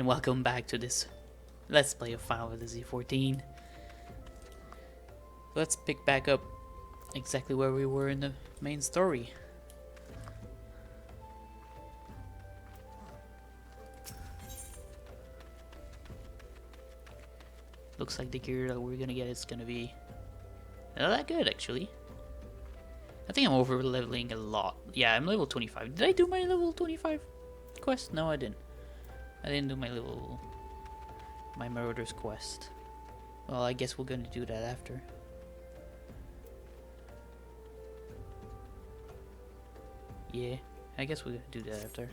welcome back to this Let's Play of Final Fantasy XIV. Let's pick back up exactly where we were in the main story. Looks like the gear that we're gonna get is gonna be not that good, actually. I think I'm over leveling a lot. Yeah, I'm level 25. Did I do my level 25 quest? No, I didn't. I didn't do my Marauder's quest. Well, I guess we're gonna do that after. Yeah, I guess we're gonna do that after.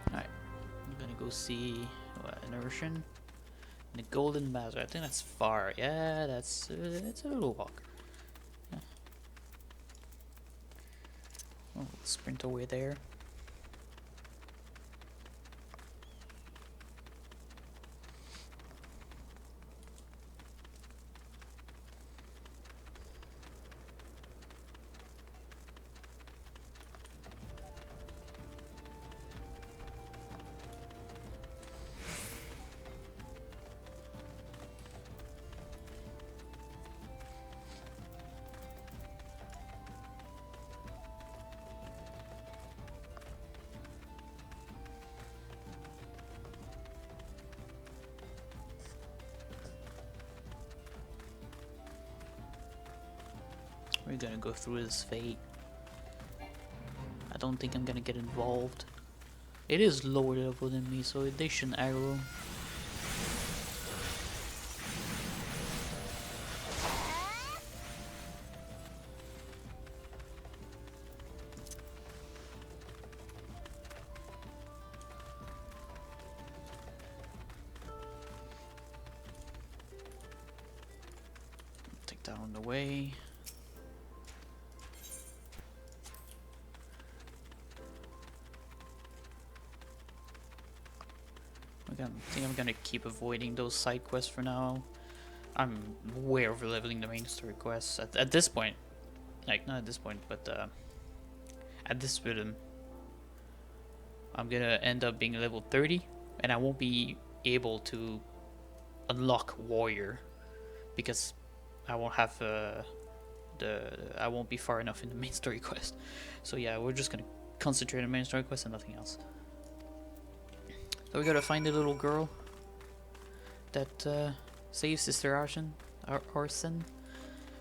Alright, I'm gonna go see Inertion. The Golden Bazaar. I think that's far. Yeah, that's it's a little walk. Yeah. Oh, sprint away there. We're gonna go through this fate. I don't think I'm gonna get involved. It is lower level than me, so they shouldn't aggro. Take that on the way. I think I'm gonna keep avoiding those side quests for now. I'm way over leveling the main story quests at this point. Like, not at this point, but at this rhythm, I'm gonna end up being level 30, and I won't be able to unlock Warrior because I won't have I won't be far enough in the main story quest. So yeah, we're just gonna concentrate on the main story quest and nothing else. So we gotta find the little girl that saves Sister Arson. We're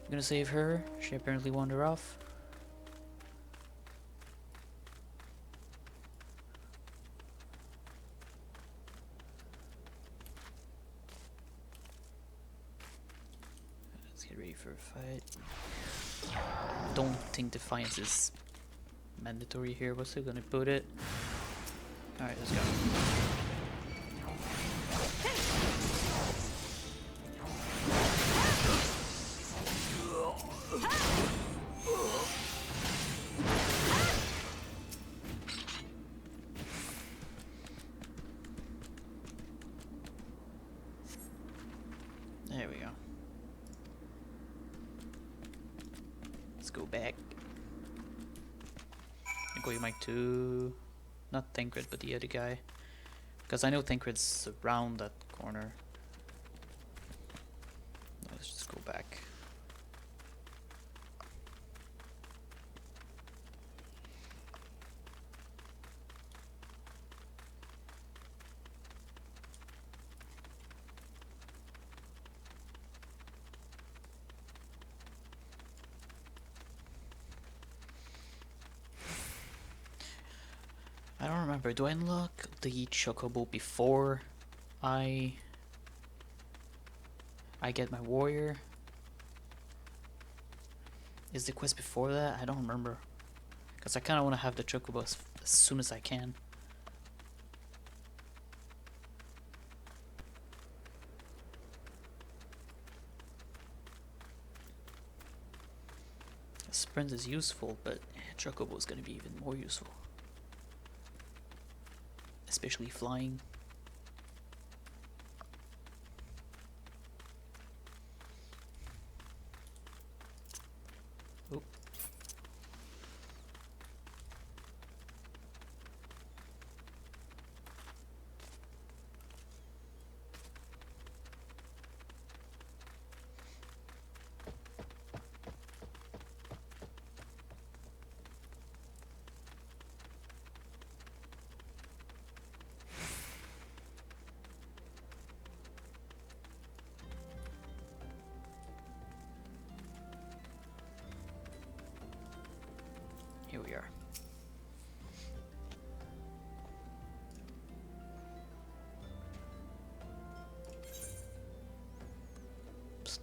gonna save her. She apparently wandered off. Let's get ready for a fight. Don't think Defiance is mandatory here. We're still gonna put it. Alright, let's go. There we go. Let's go back. I'm going back to not Tancred, but the other guy, because I know Tancred's around that corner. Let's just go back. I don't remember. Do I unlock the Chocobo before I get my Warrior? Is the quest before that? I don't remember. Because I kind of want to have the Chocobo as soon as I can. Sprint is useful, but Chocobo is going to be even more useful. Especially flying.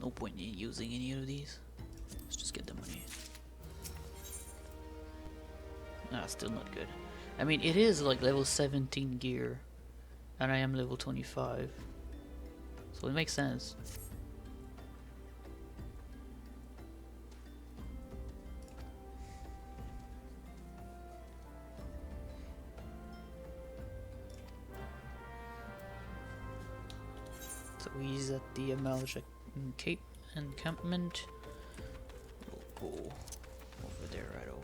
no point in using any of these. Let's just get the money. Ah, still not good. I mean, it is like level 17 gear, and I am level 25, so it makes sense. So he's at the Amalja Cape encampment. We'll go over there right away.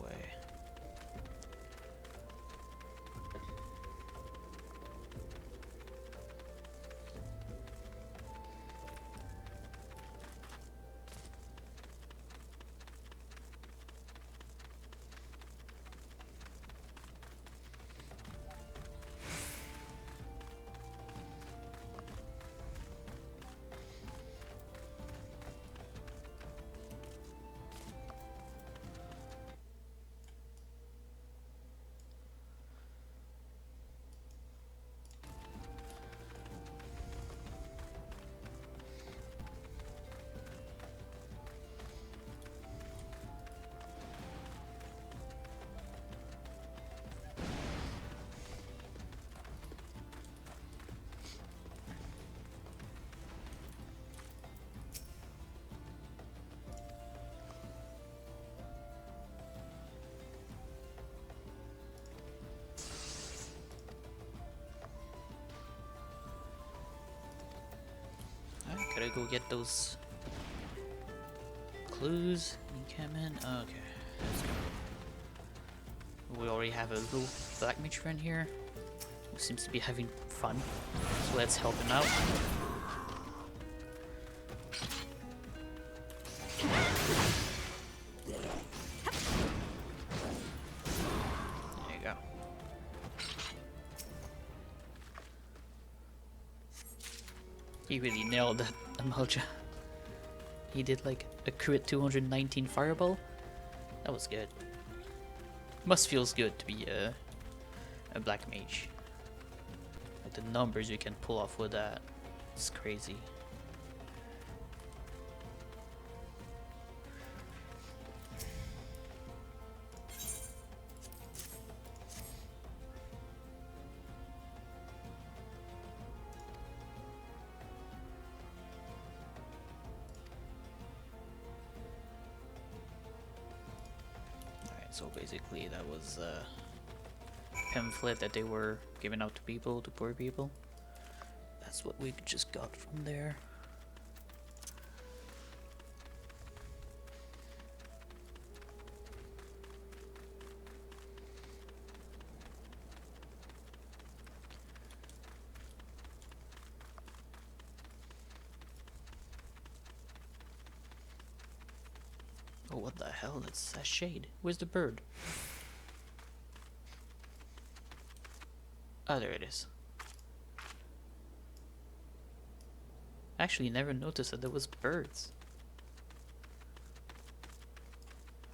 Gotta go get those clues. Encampment. Okay, let's go. We already have a little black mage friend here who seems to be having fun, so let's help him out. There you go. He really nailed that Amalja. He did like a crit 219 fireball. That was good. Must feels good to be a black mage. Like the numbers you can pull off with that, it's crazy. So basically that was a pamphlet that they were giving out to people, to poor people. That's what we just got from there. Oh, what the hell? That's a shade. Where's the bird? Oh, there it is. Actually, never noticed that there was birds.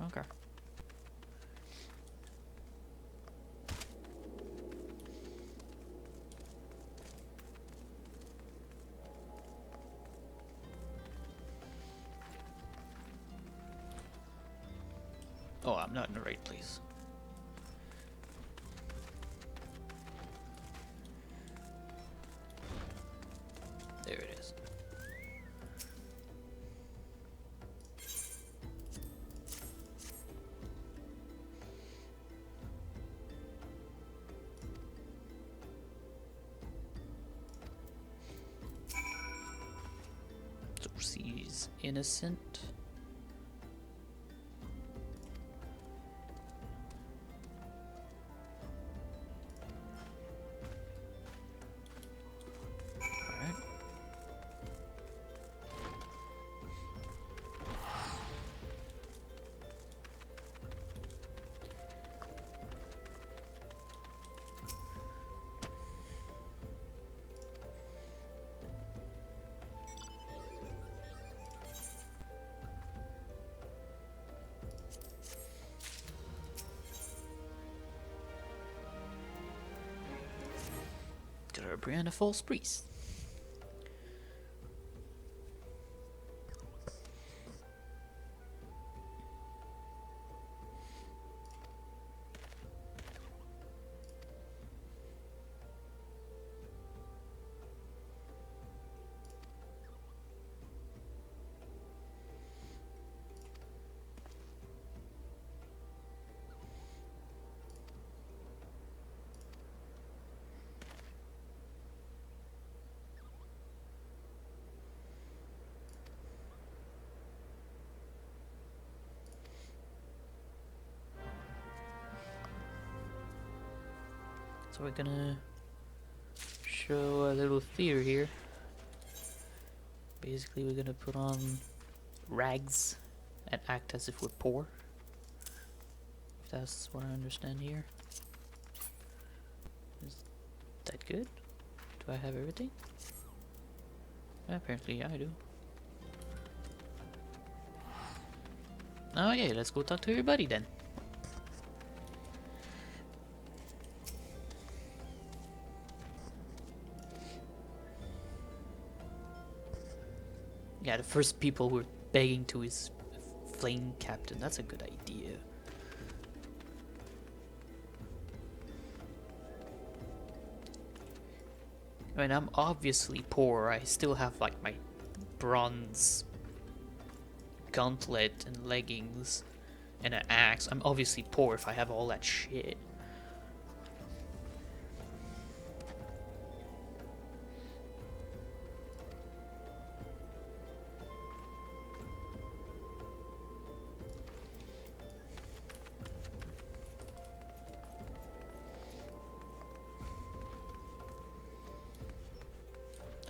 Okay. Oh, I'm not in the right place. There it is. So she's innocent. Gotta brand a false priest. So we're gonna show a little theory here. Basically, we're gonna put on rags and act as if we're poor. If that's what I understand here. Is that good? Do I have everything? Apparently, yeah, I do. Okay, let's go talk to everybody then. Yeah, the first people we're begging to is Flame Captain. That's a good idea. I mean, I'm obviously poor. I still have like my bronze gauntlet and leggings and an axe. I'm obviously poor if I have all that shit.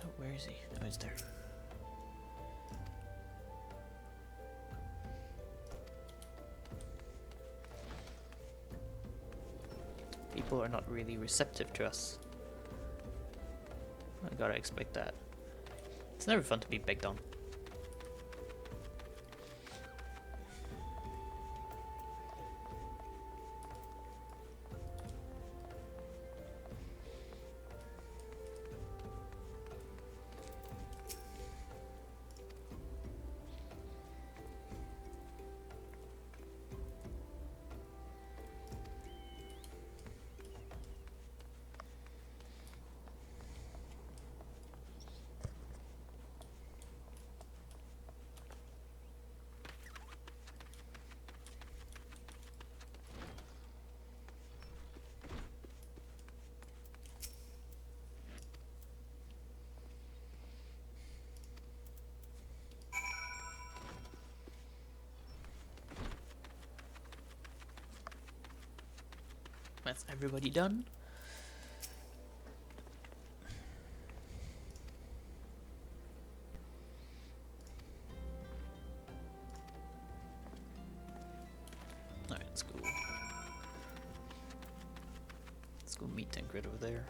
Oh, where is he? Oh, he's there. People are not really receptive to us. I gotta expect that. It's never fun to be begged on. That's everybody done. Alright, let's go. Let's go meet Tancred over there.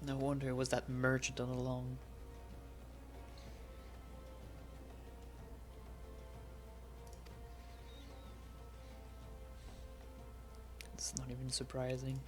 No wonder it was that merchant all along. It's not even surprising.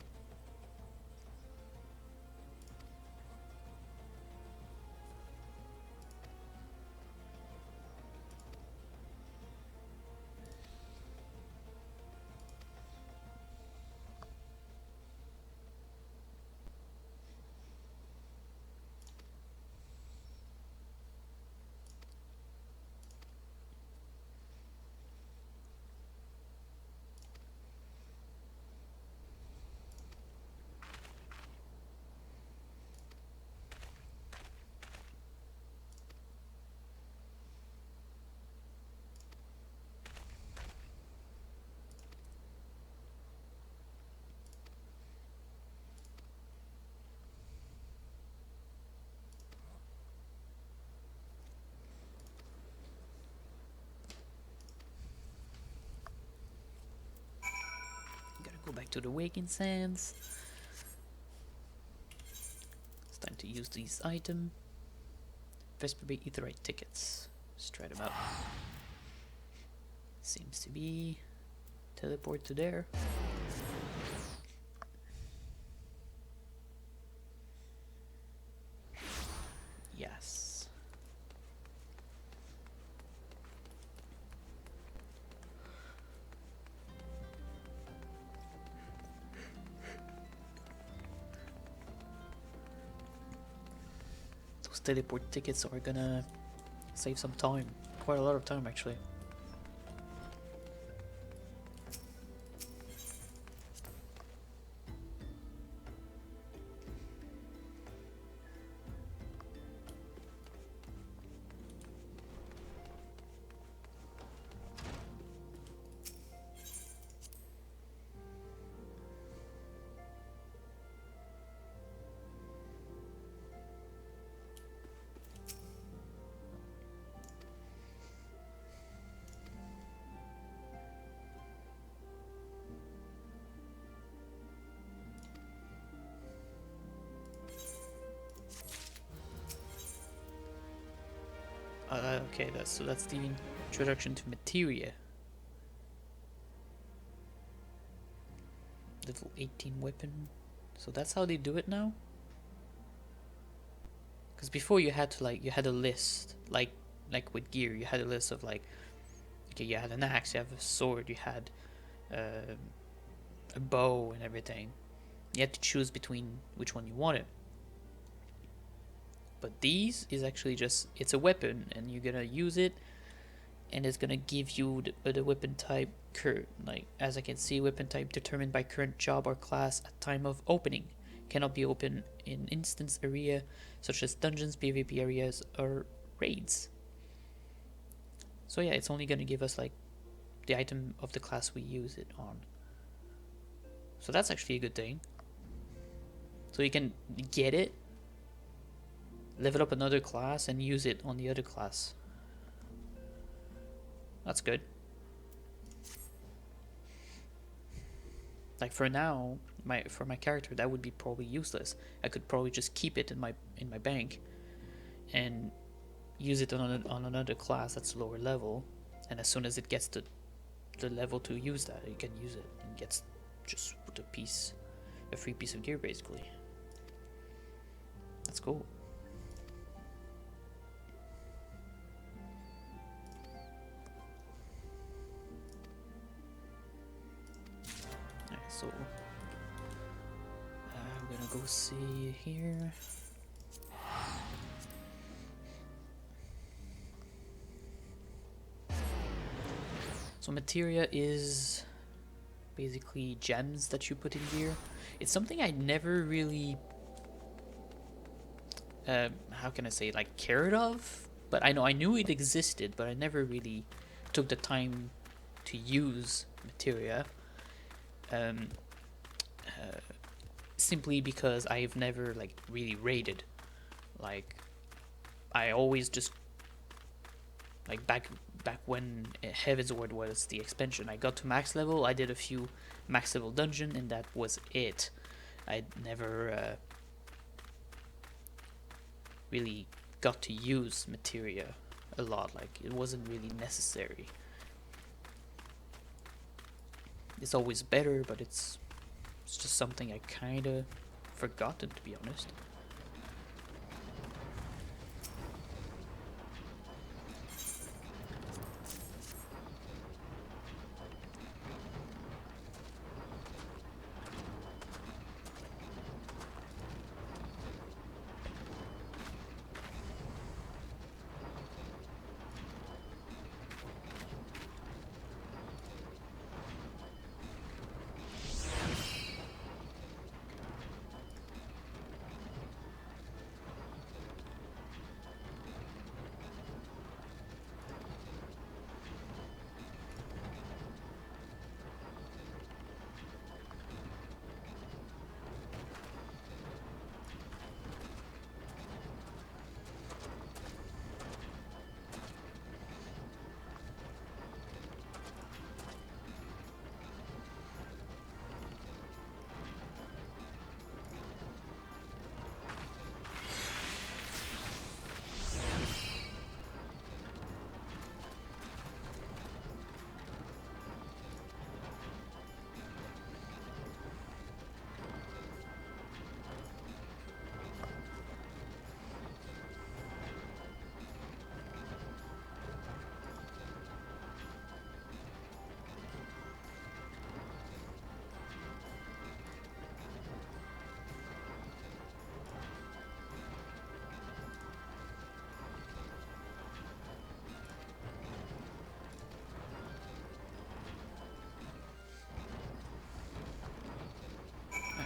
Go back to the Waking Sands. It's time to use these items. Vesper Bay Aetheryte tickets. Let's try them out. Seems to be teleport to there. Yes. Those teleport tickets are gonna save some time. Quite a lot of time actually. Okay, that's the introduction to materia. Level 18 weapon. So that's how they do it now? Because before you had to you had a list, like with gear, you had a list of okay, you had an axe, you have a sword, you had a bow and everything. You had to choose between which one you wanted. But these is actually just, it's a weapon and you're gonna use it and it's gonna give you the weapon type as I can see, weapon type determined by current job or class at time of opening. Cannot be opened in instance area such as dungeons, PvP areas, or raids. So yeah, it's only gonna give us the item of the class we use it on. So that's actually a good thing. So you can get it, level up another class, and use it on the other class. That's good. For now, for my character, that would be probably useless. I could probably just keep it in my bank and use it on another class that's lower level, and as soon as it gets to the level to use that, you can use it and gets just with a free piece of gear basically. That's cool. Alright, so we're gonna go see here. So materia is basically gems that you put in gear. It's something I never really how can I say, cared of, but I knew it existed, but I never really took the time to use materia, simply because I've never really raided. I always just back when Heaven's Ward was the expansion, I got to max level, I did a few max level dungeon, and that was it. I never really got to use materia a lot. It wasn't really necessary. It's always better, but it's just something I kind of forgotten, to be honest.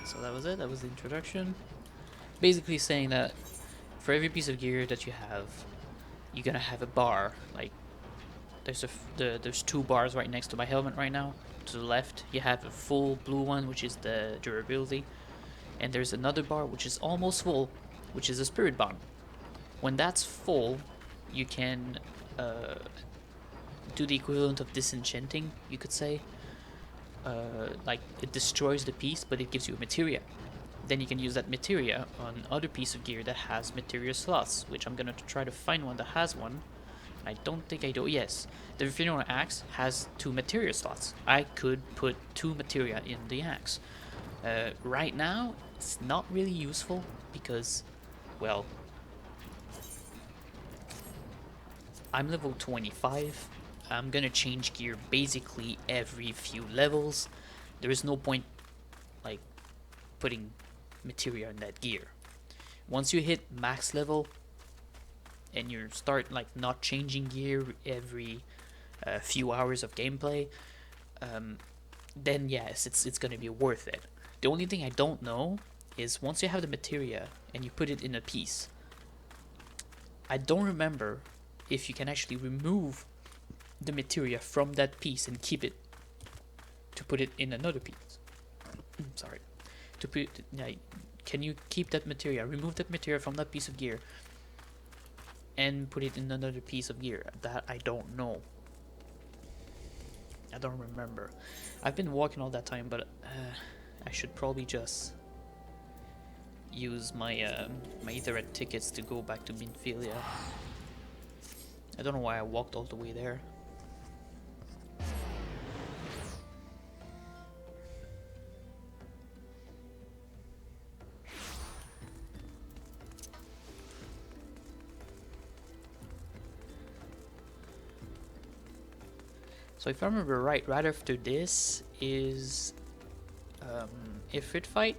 so that was it. That was the introduction. Basically saying that for every piece of gear that you have, you're gonna have a bar. Like there's two bars right next to my helmet right now. To the left, you have a full blue one, which is the durability, and there's another bar which is almost full, which is a spirit bond. When that's full, you can do the equivalent of disenchanting, you could say. Like it destroys the piece, but it gives you a materia. Then you can use that materia on other piece of gear that has materia slots, which I'm gonna try to find one that has one. I don't think I do. Yes, the Inferno axe has 2 materia slots. I could put 2 materia in the axe. Right now, it's not really useful because, well, I'm level 25. I'm gonna change gear basically every few levels. There is no point, like, putting materia in that gear. Once you hit max level and you start like not changing gear every few hours of gameplay, then yes, it's gonna be worth it. The only thing I don't know is once you have the materia and you put it in a piece, I don't remember if you can actually remove the materia from that piece and keep it to put it in another piece. Sorry. To put, can you keep that materia, remove that materia from that piece of gear and put it in another piece of gear? That I don't know. I don't remember. I've been walking all that time, but I should probably just use my my Iffrit tickets to go back to Minfilia. I don't know why I walked all the way there. So if I remember right after this is Iffrit fight.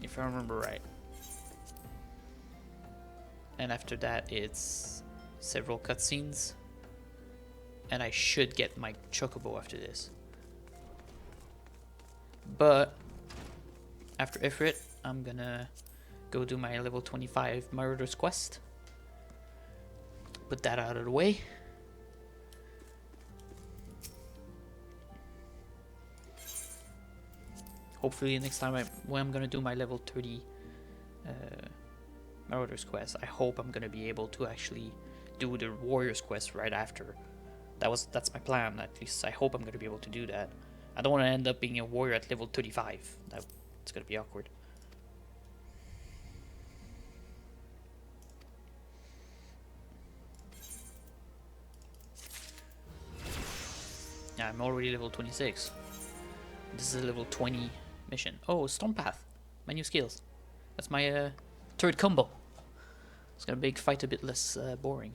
If I remember right. And after that it's several cutscenes. And I should get my Chocobo after this. But after Iffrit, I'm gonna go do my level 25 Marauder's Quest. Put that out of the way. Hopefully next time when I'm gonna do my level 30 Marauder's Quest, I hope I'm gonna be able to actually do the Warrior's Quest right after. That's my plan, at least I hope I'm gonna be able to do that. I don't want to end up being a warrior at level 35. It's gonna be awkward. Yeah, I'm already level 26. This is a level 20 mission. Oh, Storm Path. My new skills. That's my third combo. It's gonna make fight a bit less boring.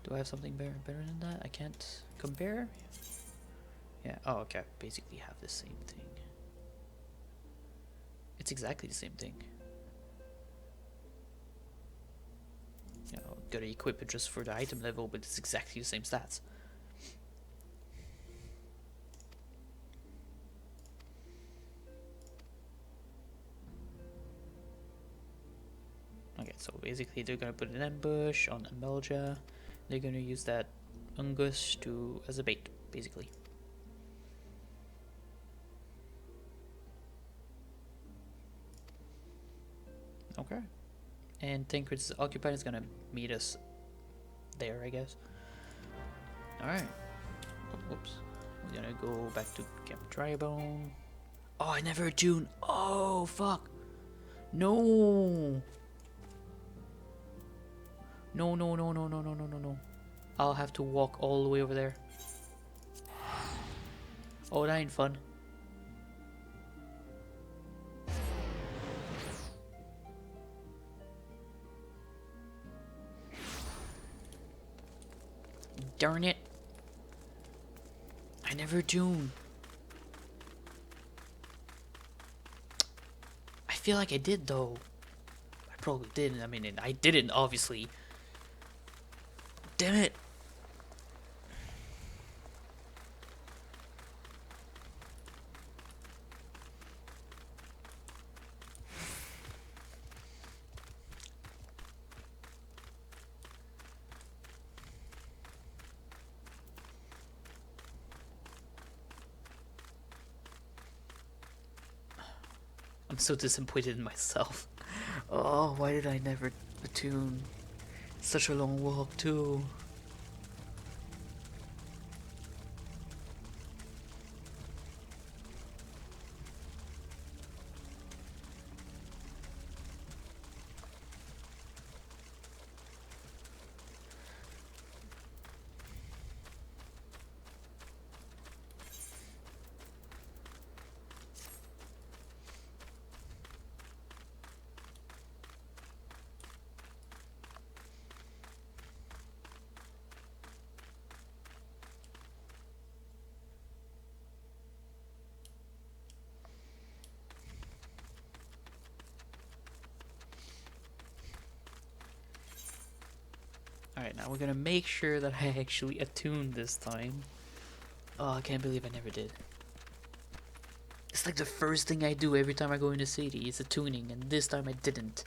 Do I have something better than that? I can't compare? Yeah, oh okay, basically have the same thing. It's exactly the same thing. You know, gotta equip it just for the item level, but it's exactly the same stats. Okay, so basically they're gonna put an ambush on Amelja. They're gonna use that Ungus as a bait, basically. Okay. And Tancred's Occupied is gonna meet us there, I guess. Alright. Whoops. We're gonna go back to Camp Drybone. Oh, I never tuned. Oh, fuck. No. No. I'll have to walk all the way over there. Oh, that ain't fun. Darn it. I never tuned. I feel like I did though. I probably didn't. I mean, I didn't, obviously. Damn it. so disappointed in myself. Oh, why did I never attune? Such a long walk too. Alright, now we're gonna make sure that I actually attune this time. Oh, I can't believe I never did. It's like the first thing I do every time I go in the city is attuning, and this time I didn't.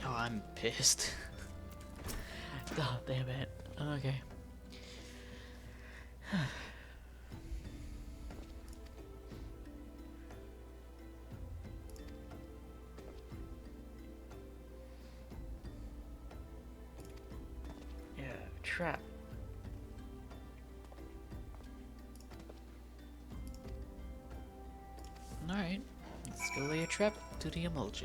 Oh, I'm pissed. Oh, damn it. Okay. Yeah, trap. Alright, let's go lay a trap to the emulger.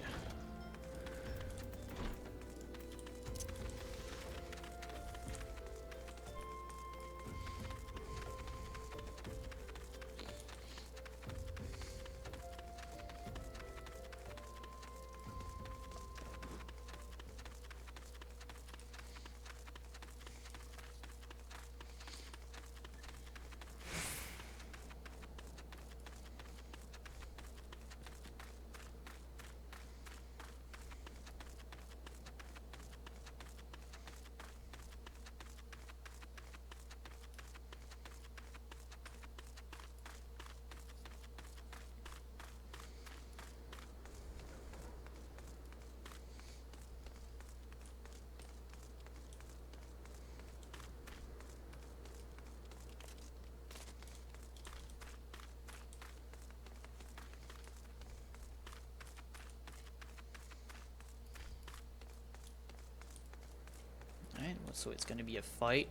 Alright, so it's gonna be a fight.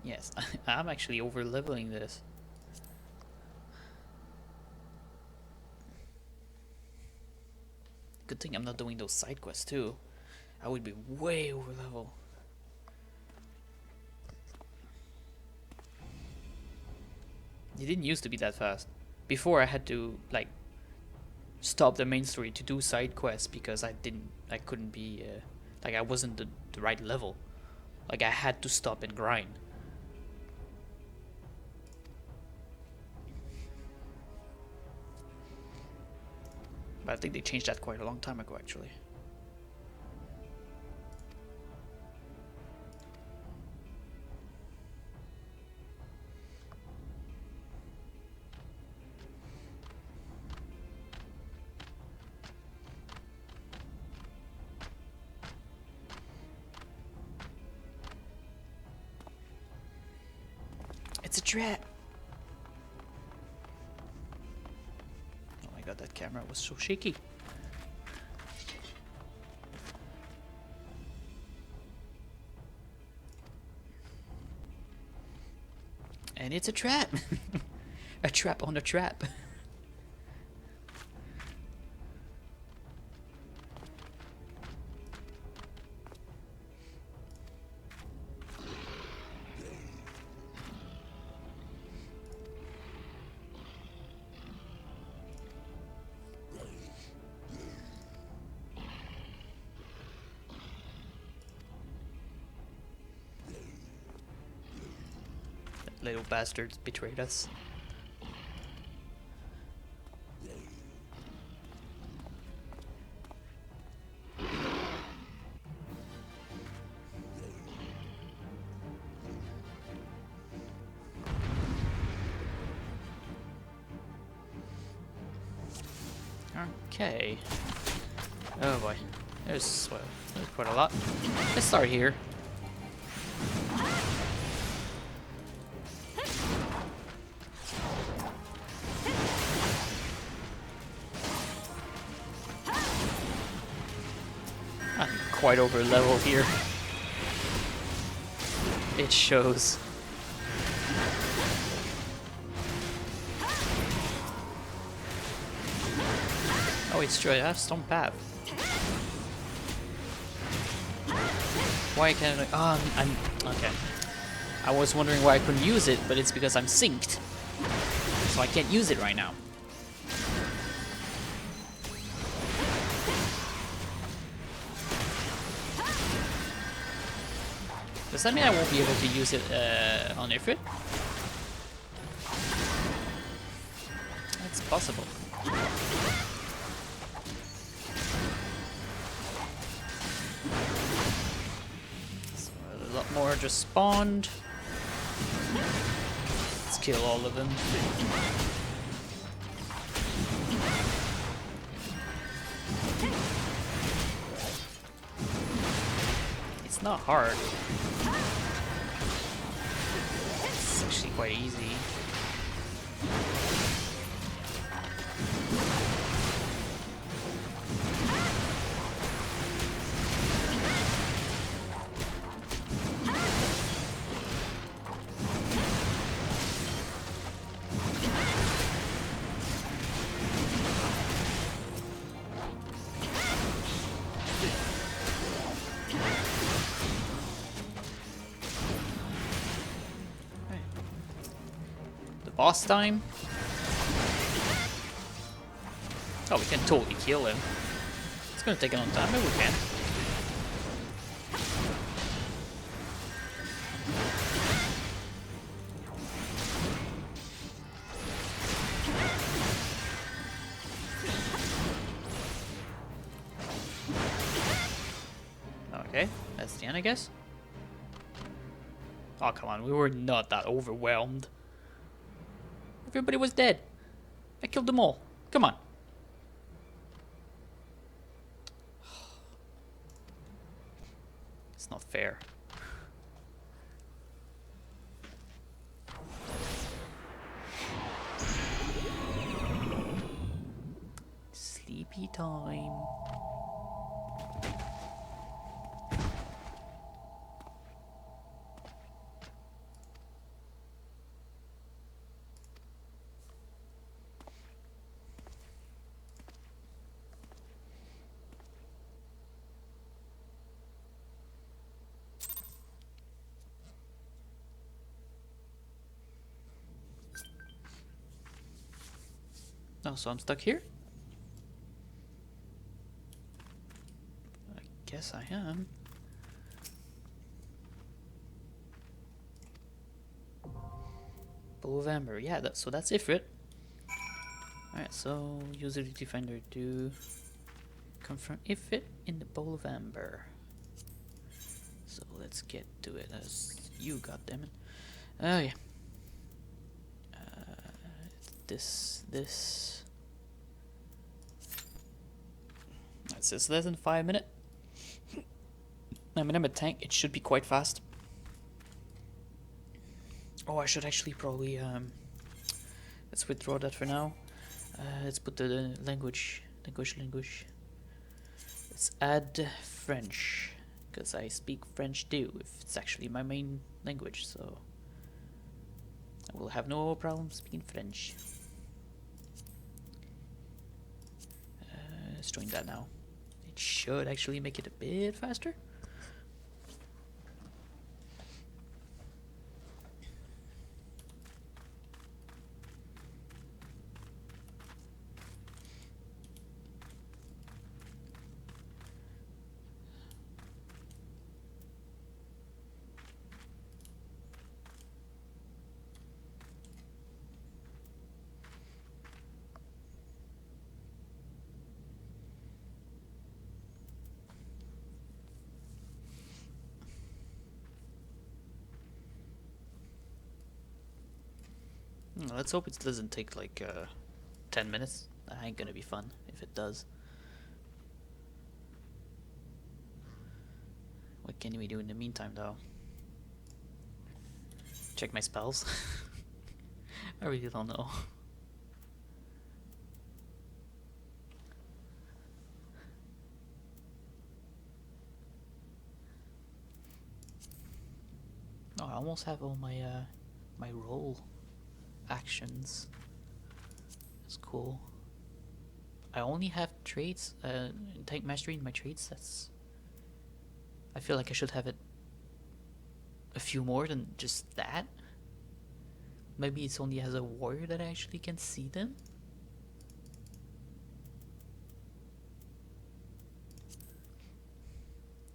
Yes, I'm actually over leveling this. Good thing I'm not doing those side quests too. I would be way over level. It didn't used to be that fast. Before I had to like stop the main story to do side quests because I couldn't be like I wasn't the right level. Like I had to stop and grind. But I think they changed that quite a long time ago actually. It's a trap. Oh my god, that camera was so shaky. And it's a trap. A trap on a trap. Little bastards betrayed us. Okay. Oh boy. There's quite a lot. Let's start here. I'm quite over leveled here. It shows. Oh, it's true. I have Stone Path. Why can't I? I'm okay. I was wondering why I couldn't use it, but it's because I'm synced, so I can't use it right now. Does that mean I won't be able to use it on Iffrit? That's possible. So a lot more just spawned. Let's kill all of them. It's not hard. It's actually quite easy. Boss time? Oh, we can totally kill him. It's gonna take a long time, but we can. Okay, that's the end, I guess. Oh, come on, we were not that overwhelmed. Everybody was dead. I killed them all. Come on. It's not fair. Sleepy time. Oh, so I'm stuck here? I guess I am. November, yeah, so that's Iffrit. Alright, so user defender to confirm Iffrit in the bowl of amber. So let's get to it as you, goddammit. Oh yeah. This. That says less than 5 minutes. I mean, I'm a tank. It should be quite fast. Oh, I should actually probably let's withdraw that for now. Let's put the language. Let's add French, because I speak French too. If it's actually my main language, so I will have no problem speaking French. Let's join that now. It should actually make it a bit faster. Let's hope it doesn't take like 10 minutes. That ain't gonna be fun if it does. What can we do in the meantime, though? Check my spells. I really don't know. Oh, I almost have all my my roll actions. That's cool. I only have traits, tank mastery in my traits. That's. I feel like I should have it a few more than just that. Maybe it's only as a warrior that I actually can see them.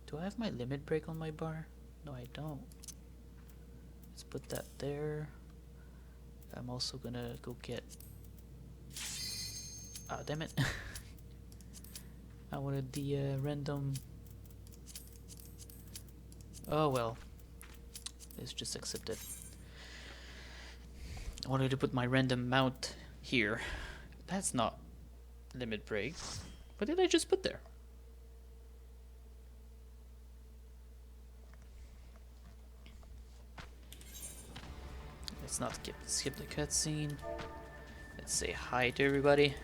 Do I have my limit break on my bar? No, I don't. Let's put that there. I'm also gonna go get. Ah, oh, damn it. I wanted the random. Oh well. Let's just accept it. I wanted to put my random mount here. That's not limit break. What did I just put there? Let's not skip the cutscene. Let's say hi to everybody.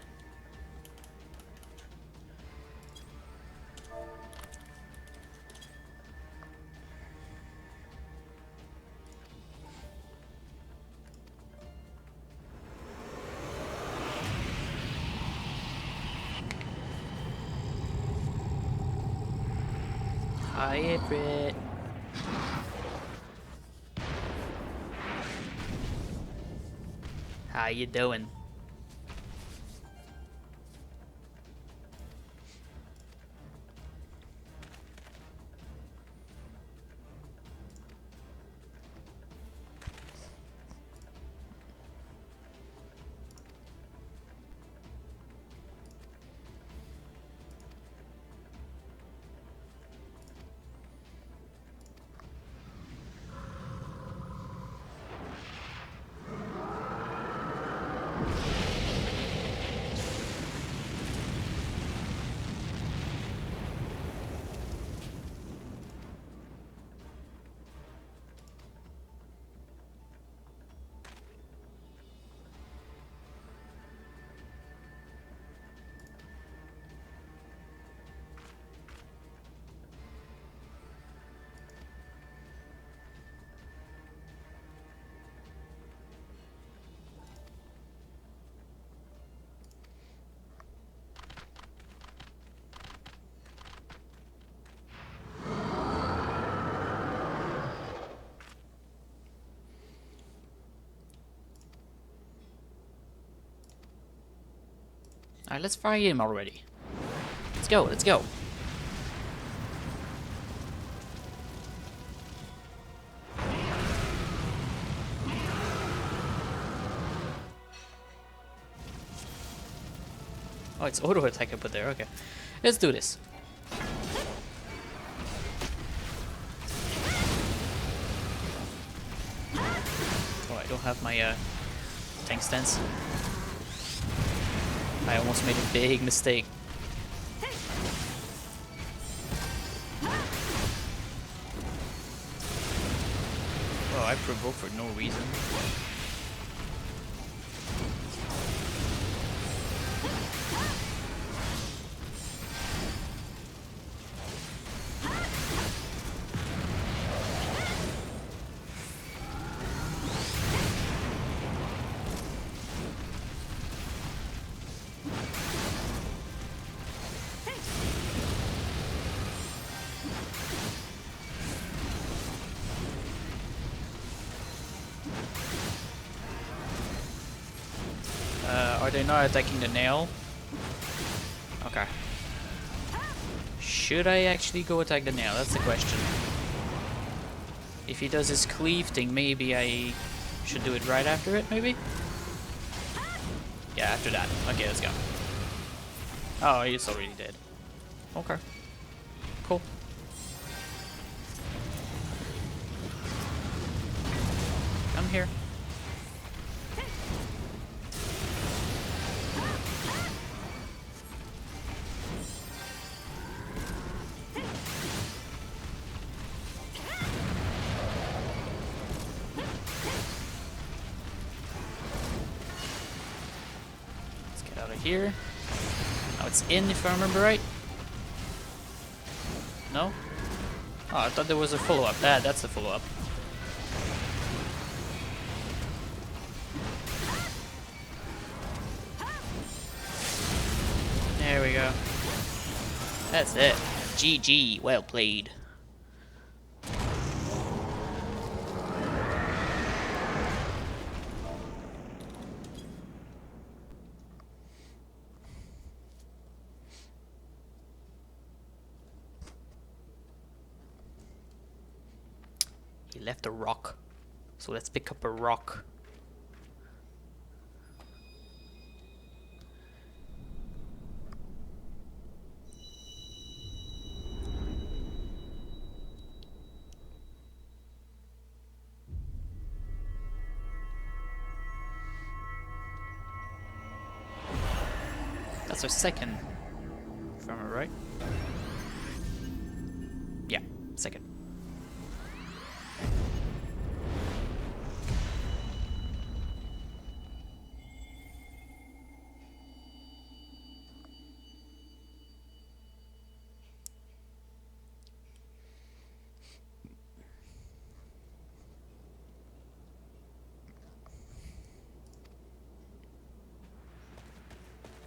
Hi, Iffrit. How you doing? Alright, let's fry him already. Let's go, let's go. Oh, it's auto attack I put there, okay. Let's do this. Oh, I don't have my tank stance. I almost made a big mistake. Oh, I provoke for no reason. Are they not attacking the nail? Okay. Should I actually go attack the nail? That's the question. If he does his cleave thing, maybe I should do it right after it, maybe? Yeah, after that. Okay, let's go. Oh, he's already dead. Okay. Cool. Come here. right here. Now it's in, if I remember right. No? Oh, I thought there was a follow-up. That's the follow-up. There we go. That's it. GG. Well played. He left a rock. So let's pick up a rock. That's our second, if I remember right. Yeah, second.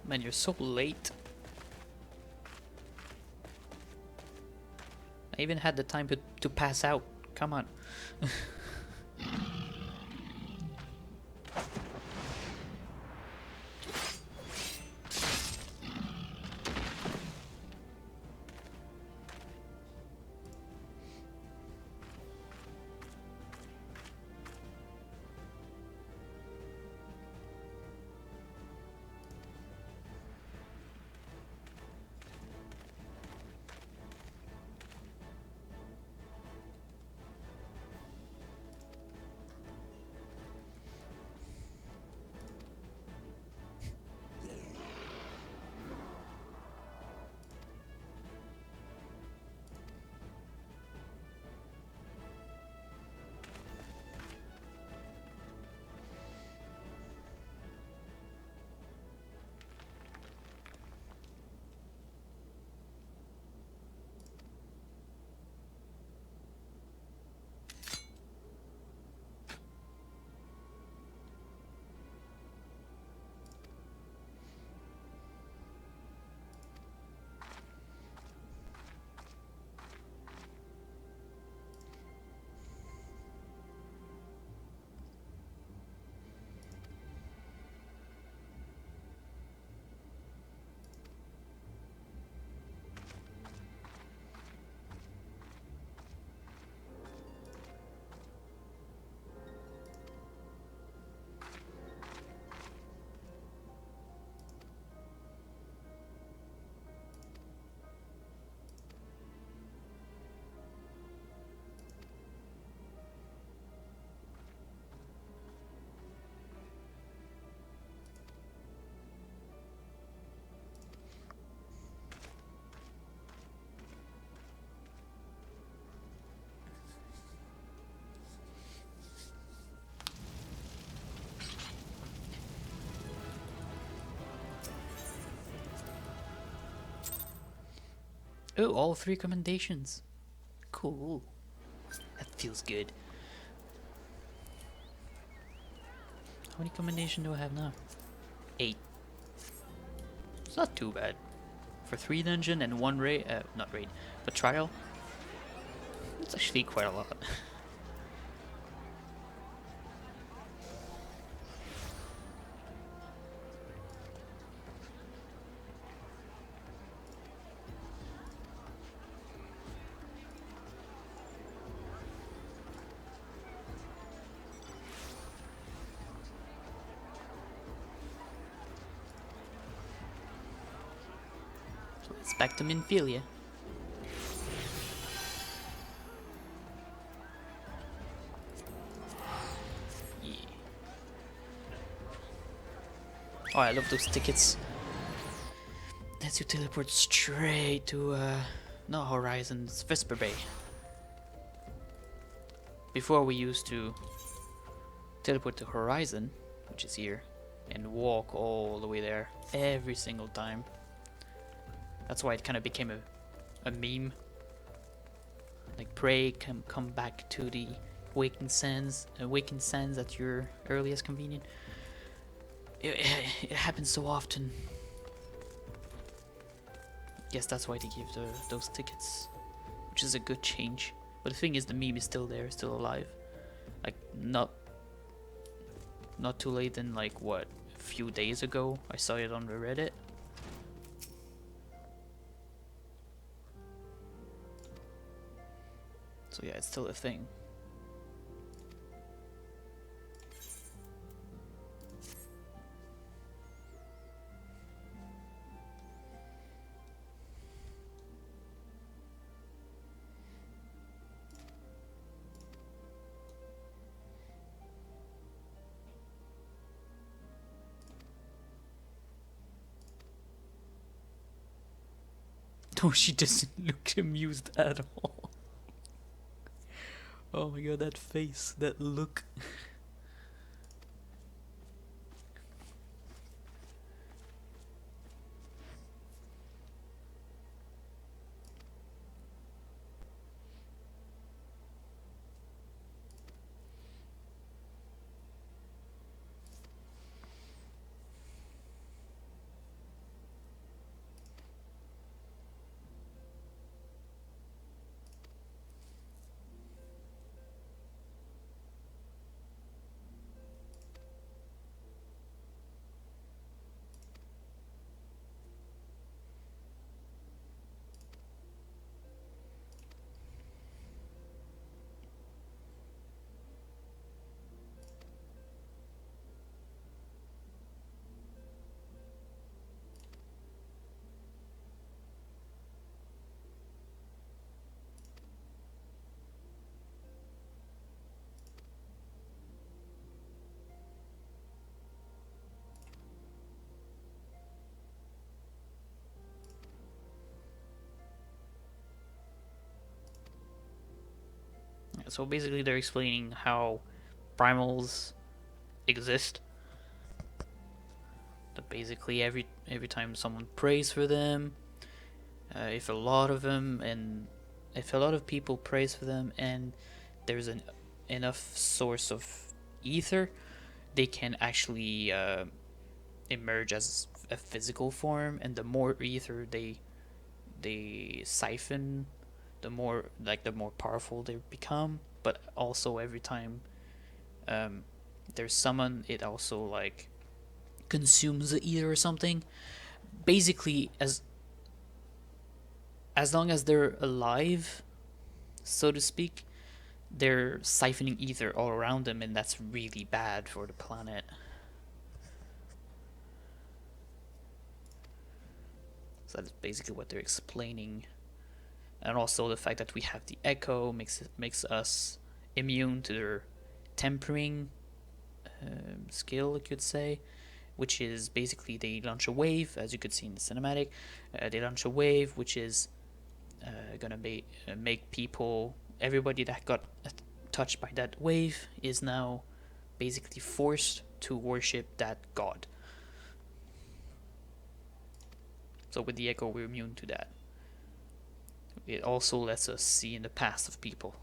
Man, you're so late. I even had the time to pass out. Come on. Oh, all 3 commendations. Cool. That feels good. How many commendations do I have now? 8. It's not too bad. For 3 dungeon and 1 raid, not raid, but trial. It's actually quite a lot. It's back to Minfilia. Yeah. Oh, I love those tickets. Lets you teleport straight to, no, Horizon, it's Vesper Bay. Before we used to teleport to Horizon, which is here, and walk all the way there every single time. That's why it kind of became a meme. Like, pray, come back to the awakened sands at your earliest convenience. It happens so often. Guess that's why they give those tickets, which is a good change. But the thing is, the meme is still there, still alive. Like, not too late than, like, what, a few days ago, I saw it on the Reddit. So yeah, it's still a thing. No, she doesn't look amused at all. Oh my god, that face, that look. So basically, they're explaining how primals exist. That basically every time someone prays for them, if a lot of them and if a lot of people prays for them, and there's enough source of ether, they can actually emerge as a physical form. And the more ether they siphon, the more powerful they become. But also every time they're summoned, it also like consumes the ether or something. Basically, as long as they're alive, so to speak, they're siphoning ether all around them, and that's really bad for the planet. So that's basically what they're explaining. And also the fact that we have the echo makes us immune to their tempering skill, you could say, which is basically they launch a wave, as you could see in the cinematic. They launch a wave, which is gonna make people, everybody that got touched by that wave, is now basically forced to worship that god. So with the echo, we're immune to that. It also lets us see in the past of people.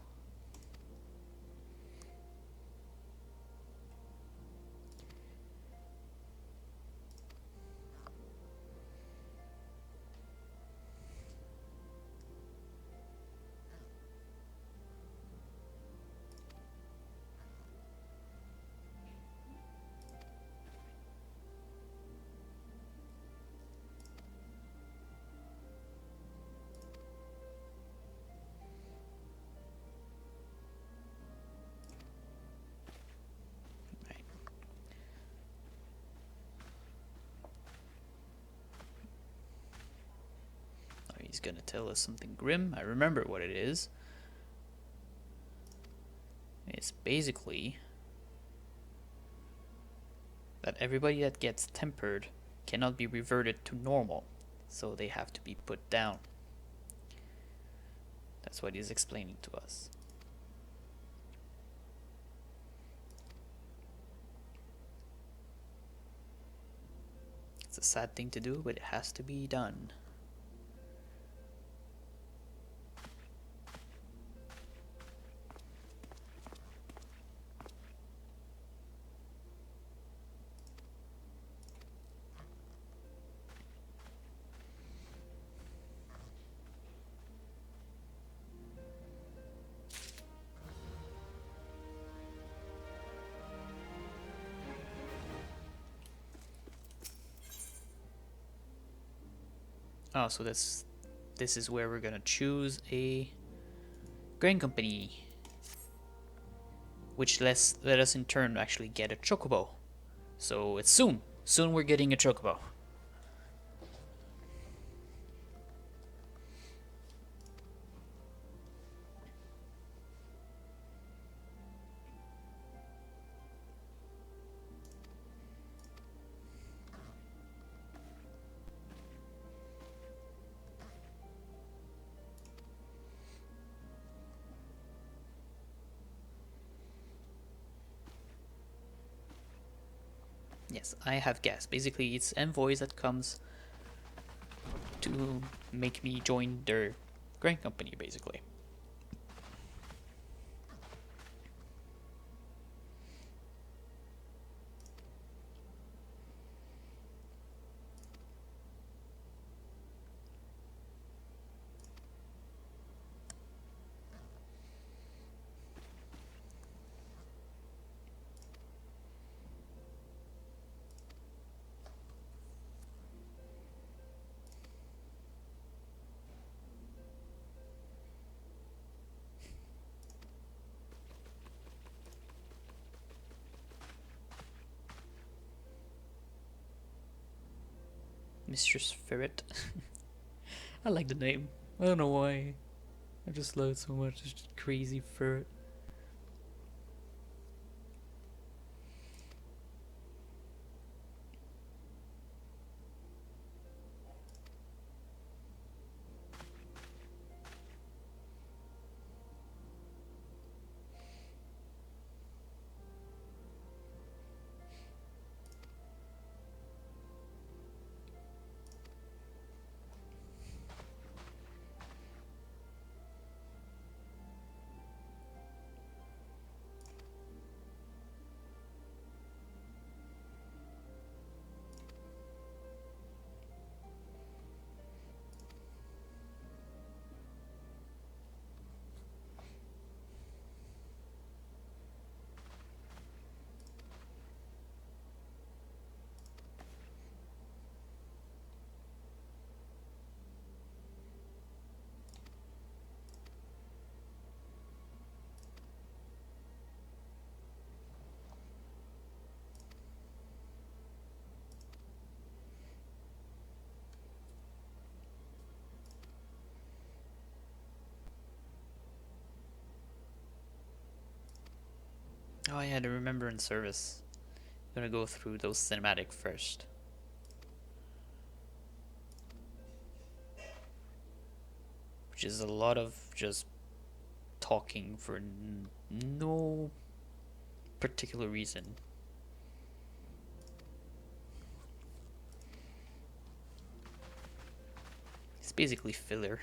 He's gonna tell us something grim. I remember what it is. It's basically that everybody that gets tempered cannot be reverted to normal, so they have to be put down. That's what he's explaining to us. It's a sad thing to do, but it has to be done. Oh, so this is where we're gonna choose a grain company, which let us in turn actually get a chocobo. So it's soon. Soon we're getting a chocobo. Yes, I have guessed. Basically, it's envoys that comes to make me join their grain company, basically. Mistress Ferret. I like the name. I don't know why. I just love it so much. It's just crazy ferret. Oh yeah, the Remembrance Service. I'm gonna go through those cinematic first. Which is a lot of just talking for no particular reason. It's basically filler.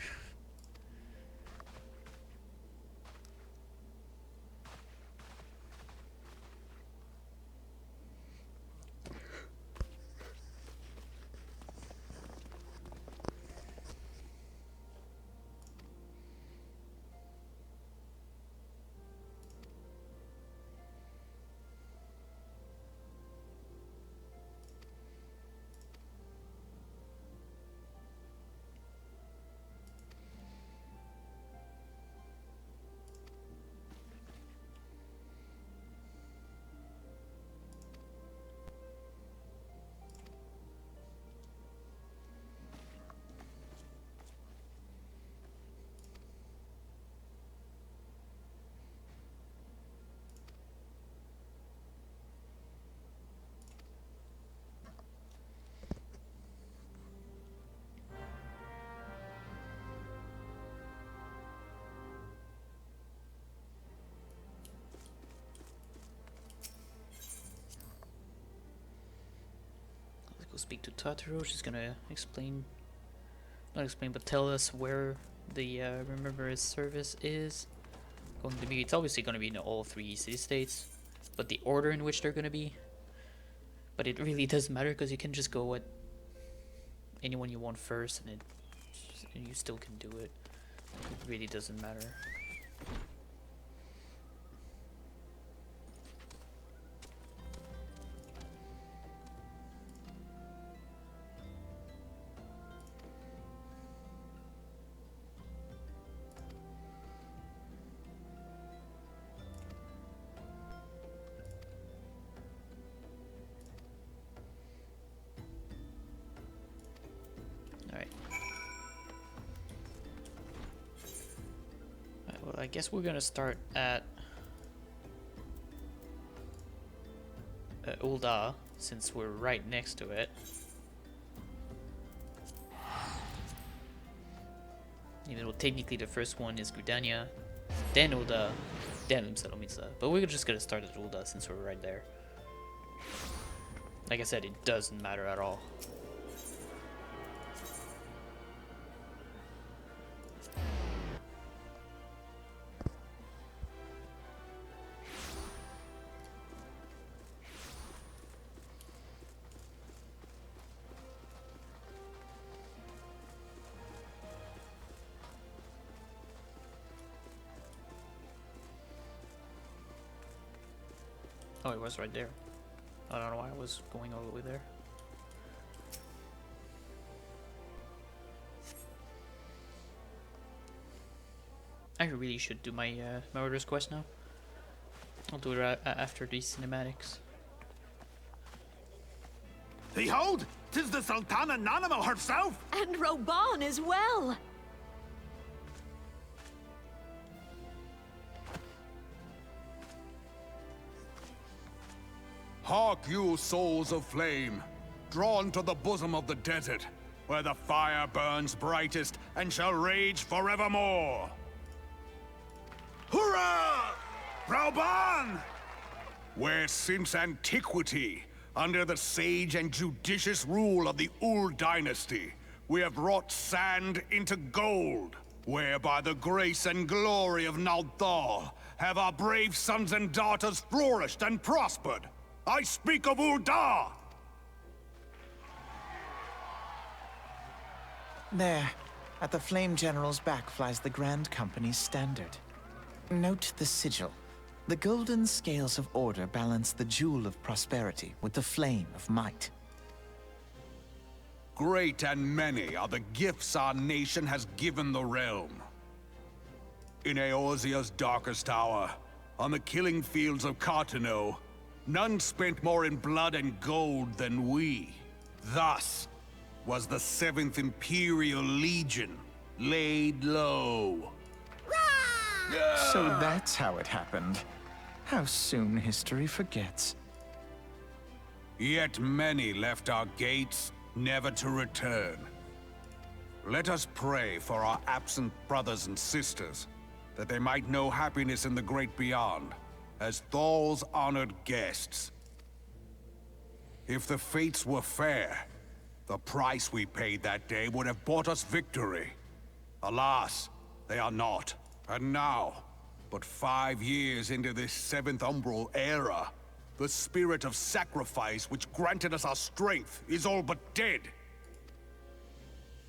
go speak to Totoro. She's gonna explain, not explain, but tell us where the Remembrance service is going to be. It's obviously going to be in all 3 city-states, but the order in which they're going to be. But it really doesn't matter because you can just go at anyone you want first, and you still can do it. It really doesn't matter. Well, I guess we're gonna start at Ul'dah, since we're right next to it. Even though technically the first one is Gridania, then Ul'dah, then Umsalomitsa. But we're just gonna start at Ul'dah since we're right there. Like I said, it doesn't matter at all. Oh, it was right there. I don't know why I was going all the way there. I really should do my Marauders quest now. I'll do it after these cinematics. Behold! 'Tis the Sultana Nanimal herself! And Roban as well! Hark you, souls of flame, drawn to the bosom of the desert, where the fire burns brightest and shall rage forevermore! Hurrah! Rauban! Where since antiquity, under the sage and judicious rule of the Ul dynasty, we have wrought sand into gold, where by the grace and glory of Nalthal have our brave sons and daughters flourished and prospered. I speak of Ul'dah! There, at the Flame General's back flies the Grand Company's standard. Note the sigil. The golden scales of order balance the jewel of prosperity with the flame of might. Great and many are the gifts our nation has given the realm. In Eorzea's darkest hour, on the killing fields of Cartano, none spent more in blood and gold than we. Thus was the 7th Imperial Legion laid low. So that's how it happened. How soon history forgets. Yet many left our gates, never to return. Let us pray for our absent brothers and sisters, that they might know happiness in the great beyond, as Thal's honored guests. If the fates were fair, the price we paid that day would have bought us victory. Alas, they are not. And now, but 5 years into this 7th Umbral era, the spirit of sacrifice which granted us our strength is all but dead.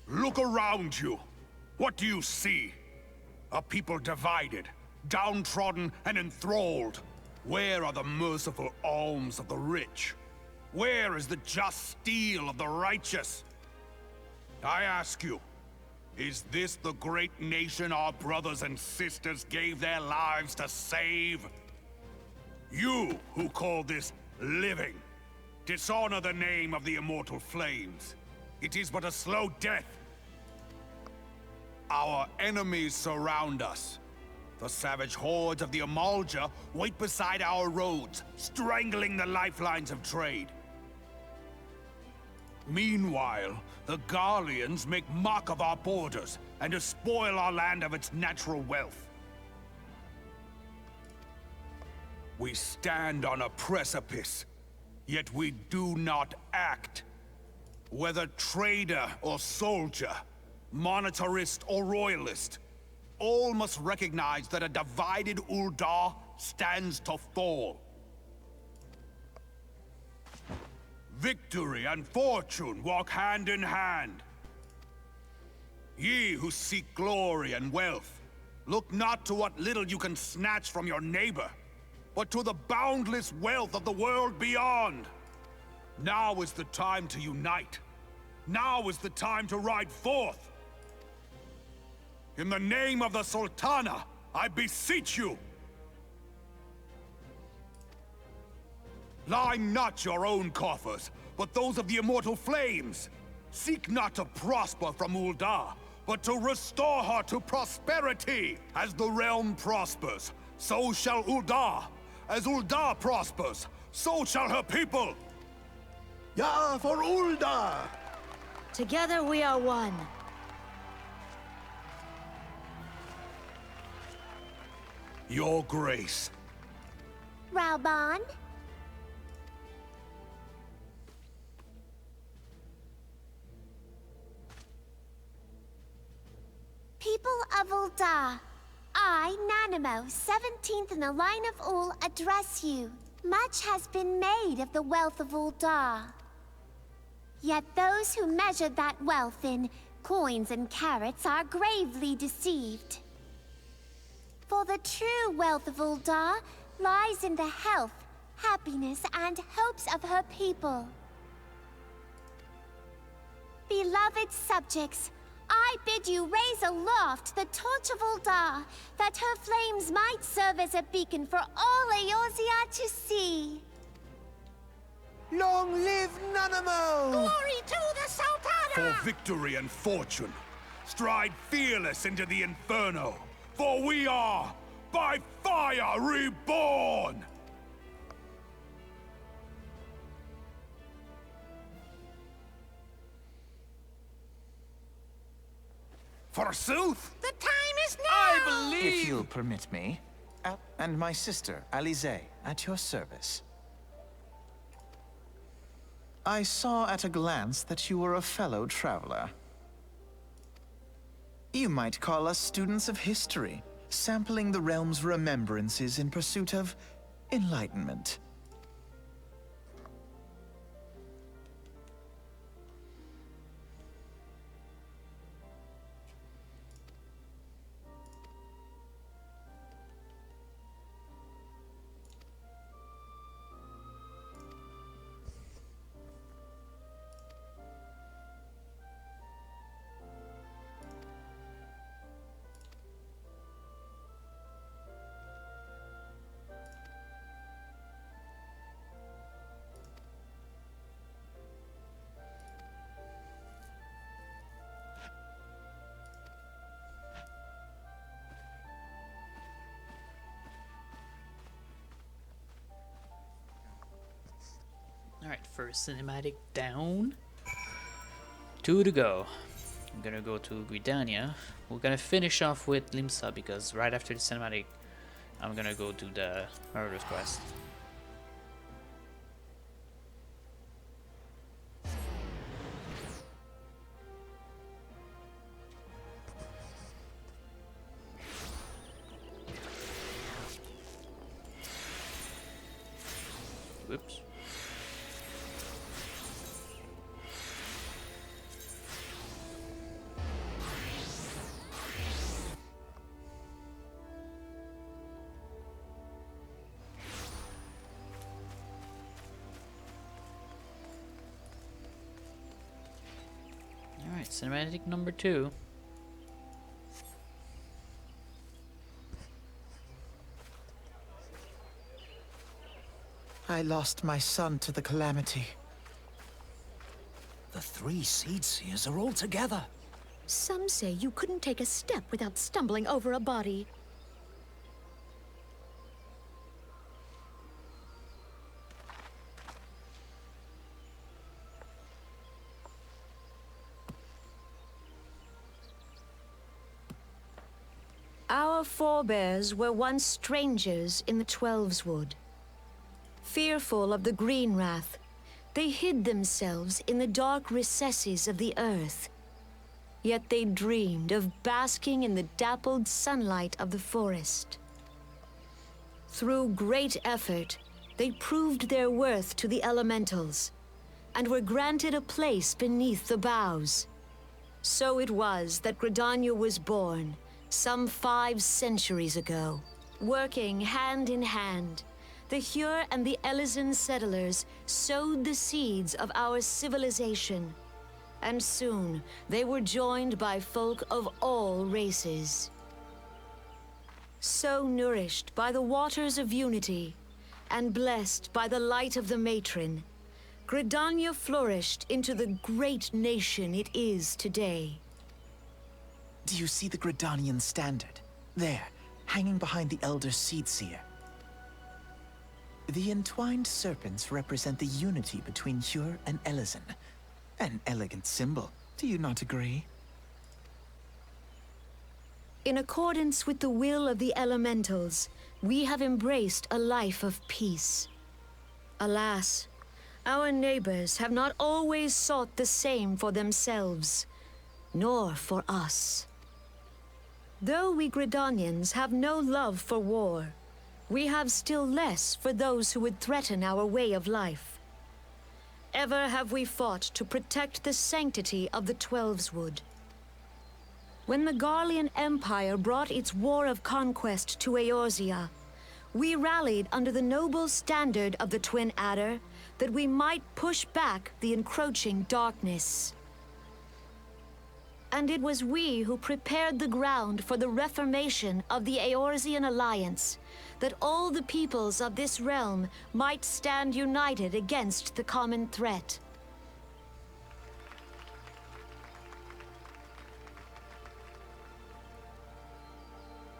Look around you. What do you see? A people divided, downtrodden and enthralled. Where are the merciful alms of the rich? Where is the just steel of the righteous? I ask you, is this the great nation our brothers and sisters gave their lives to save? You who call this living, dishonor the name of the immortal flames. It is but a slow death. Our enemies surround us. The savage hordes of the Amalja wait beside our roads, strangling the lifelines of trade. Meanwhile, the Garleans make mock of our borders and despoil our land of its natural wealth. We stand on a precipice, yet we do not act. Whether trader or soldier, monetarist or royalist, all must recognize that a divided Uldar stands to fall. Victory and fortune walk hand in hand. Ye who seek glory and wealth, look not to what little you can snatch from your neighbor, but to the boundless wealth of the world beyond. Now is the time to unite. Now is the time to ride forth. In the name of the Sultana, I beseech you. Line not your own coffers, but those of the immortal flames. Seek not to prosper from Uldar, but to restore her to prosperity. As the realm prospers, so shall Uldar. As Uldar prospers, so shall her people. Ja, for Uldar! Together we are one. Your Grace. Raoban? People of Uldar, I, Nanamo, 17th in the line of Ul, address you. Much has been made of the wealth of Uldar. Yet those who measure that wealth in coins and carats are gravely deceived. For the true wealth of Uldar lies in the health, happiness, and hopes of her people. Beloved subjects, I bid you raise aloft the torch of Uldar, that her flames might serve as a beacon for all Eorzea to see. Long live Nanamo! Glory to the Sultana! For victory and fortune, stride fearless into the Inferno, for we are, by fire, reborn! Forsooth! The time is now! I believe. If you'll permit me. And my sister, Alize, at your service. I saw at a glance that you were a fellow traveler. You might call us students of history, sampling the realm's remembrances in pursuit of enlightenment. Alright, first cinematic down. 2 to go. I'm gonna go to Gridania. We're gonna finish off with Limsa because right after the cinematic, I'm gonna go to the Murder's Quest. Whoops. Alright, cinematic number 2. I lost my son to the calamity. The 3 Seed Seers are all together. Some say you couldn't take a step without stumbling over a body. Our forebears were once strangers in the Twelves Wood. Fearful of the Green Wrath, They hid themselves in the dark recesses of the earth. Yet they dreamed of basking in the dappled sunlight of the forest. Through great effort, they proved their worth to the elementals, and were granted a place beneath the boughs. So it was that Gridania was born, some 5 centuries ago. Working hand in hand, the Hyur and the Elysian settlers sowed the seeds of our civilization, and soon they were joined by folk of all races. So nourished by the waters of unity, and blessed by the light of the matron, Gridania flourished into the great nation it is today. Do you see the Gridanian standard? There, hanging behind the Elder Seedseer. The entwined serpents represent the unity between Hyur and Elysian. An elegant symbol, do you not agree? In accordance with the will of the elementals, we have embraced a life of peace. Alas, our neighbors have not always sought the same for themselves, nor for us. Though we Gridanians have no love for war, we have still less for those who would threaten our way of life. Ever have we fought to protect the sanctity of the Twelveswood. When the Garlean Empire brought its war of conquest to Eorzea, we rallied under the noble standard of the Twin Adder that we might push back the encroaching darkness. And it was we who prepared the ground for the reformation of the Eorzean Alliance, that all the peoples of this realm might stand united against the common threat.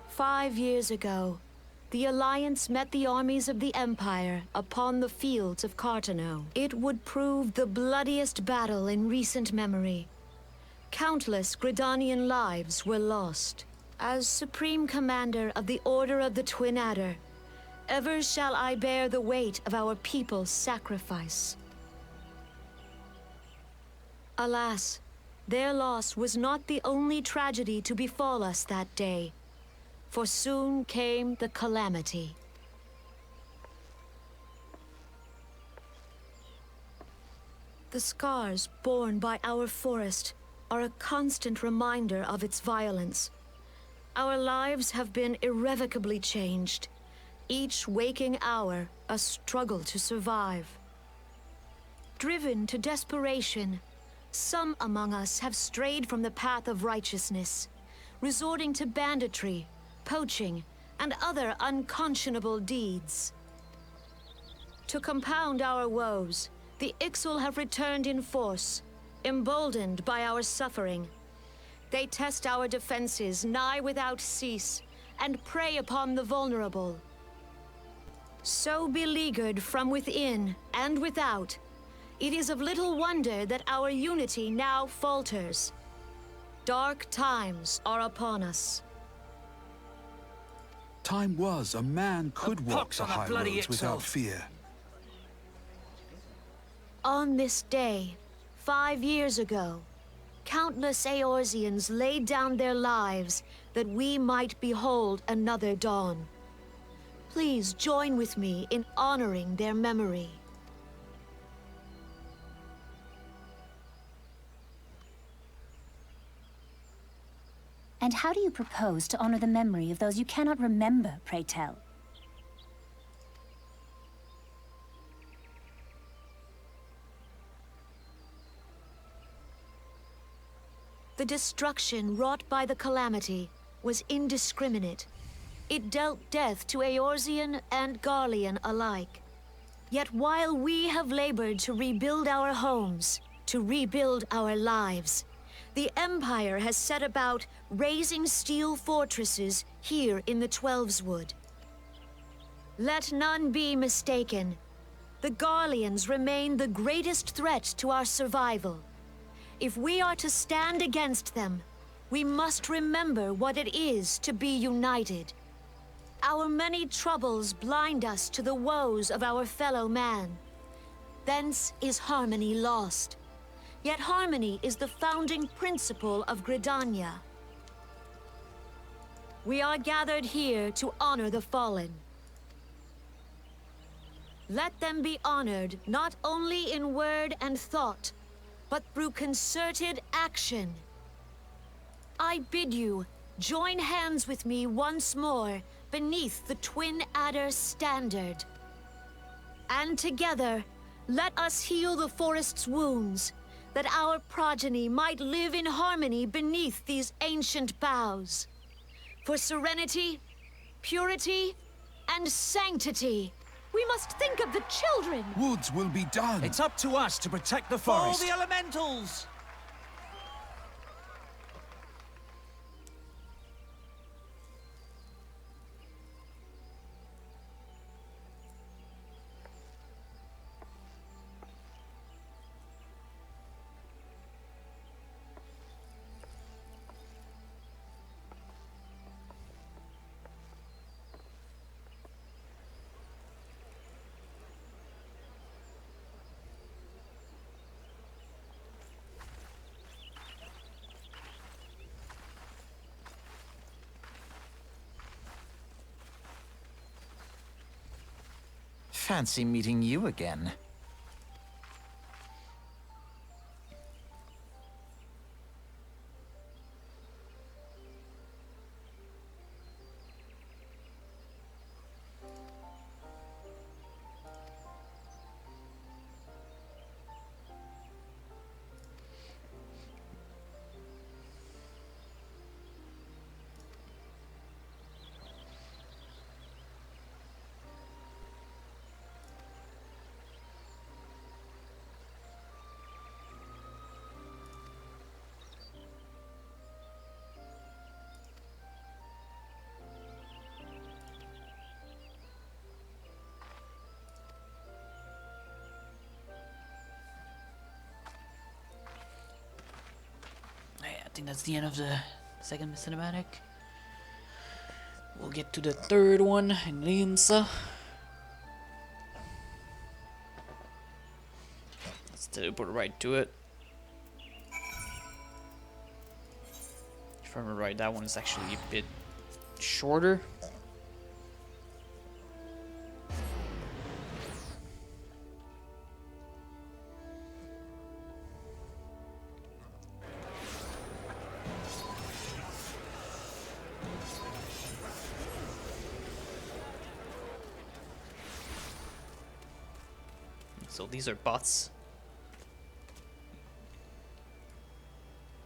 "5 years ago, the Alliance met the armies of the Empire upon the fields of Cartano. It would prove the bloodiest battle in recent memory. Countless Gridanian lives were lost. As Supreme Commander of the Order of the Twin Adder, ever shall I bear the weight of our people's sacrifice. Alas, their loss was not the only tragedy to befall us that day, for soon came the calamity. The scars borne by our forest are a constant reminder of its violence. Our lives have been irrevocably changed, each waking hour a struggle to survive. Driven to desperation, some among us have strayed from the path of righteousness, resorting to banditry, poaching, and other unconscionable deeds. To compound our woes, the Ixal have returned in force, emboldened by our suffering. They test our defenses nigh without cease, and prey upon the vulnerable. So beleaguered from within and without, it is of little wonder that our unity now falters. Dark times are upon us. Time was a man could walk the high roads without fear. On this day, 5 years ago, countless Eorzeans laid down their lives that we might behold another dawn. Please join with me in honoring their memory. And how do you propose to honor the memory of those you cannot remember, pray tell? The destruction wrought by the calamity was indiscriminate. It dealt death to Eorzean and Garlean alike. Yet while we have labored to rebuild our homes, to rebuild our lives, the Empire has set about raising steel fortresses here in the Twelveswood. Let none be mistaken. The Garleans remain the greatest threat to our survival. If we are to stand against them, we must remember what it is to be united. Our many troubles blind us to the woes of our fellow man. thence is harmony lost. Yet harmony is the founding principle of Gridania. We are gathered here to honor the fallen. Let them be honored not only in word and thought, but through concerted action. I bid you, join hands with me once more beneath the Twin Adder standard. And together, let us heal the forest's wounds, that our progeny might live in harmony beneath these ancient boughs. For serenity, purity, and sanctity, we must think of the children! Woods will be done. It's up to us to protect the All forest. the elementals! Fancy meeting you again. I think that's the end of the second cinematic. We'll get to the third one in Limsa. Let's teleport right to it. If I remember right, that one is actually a bit shorter. So these are bots.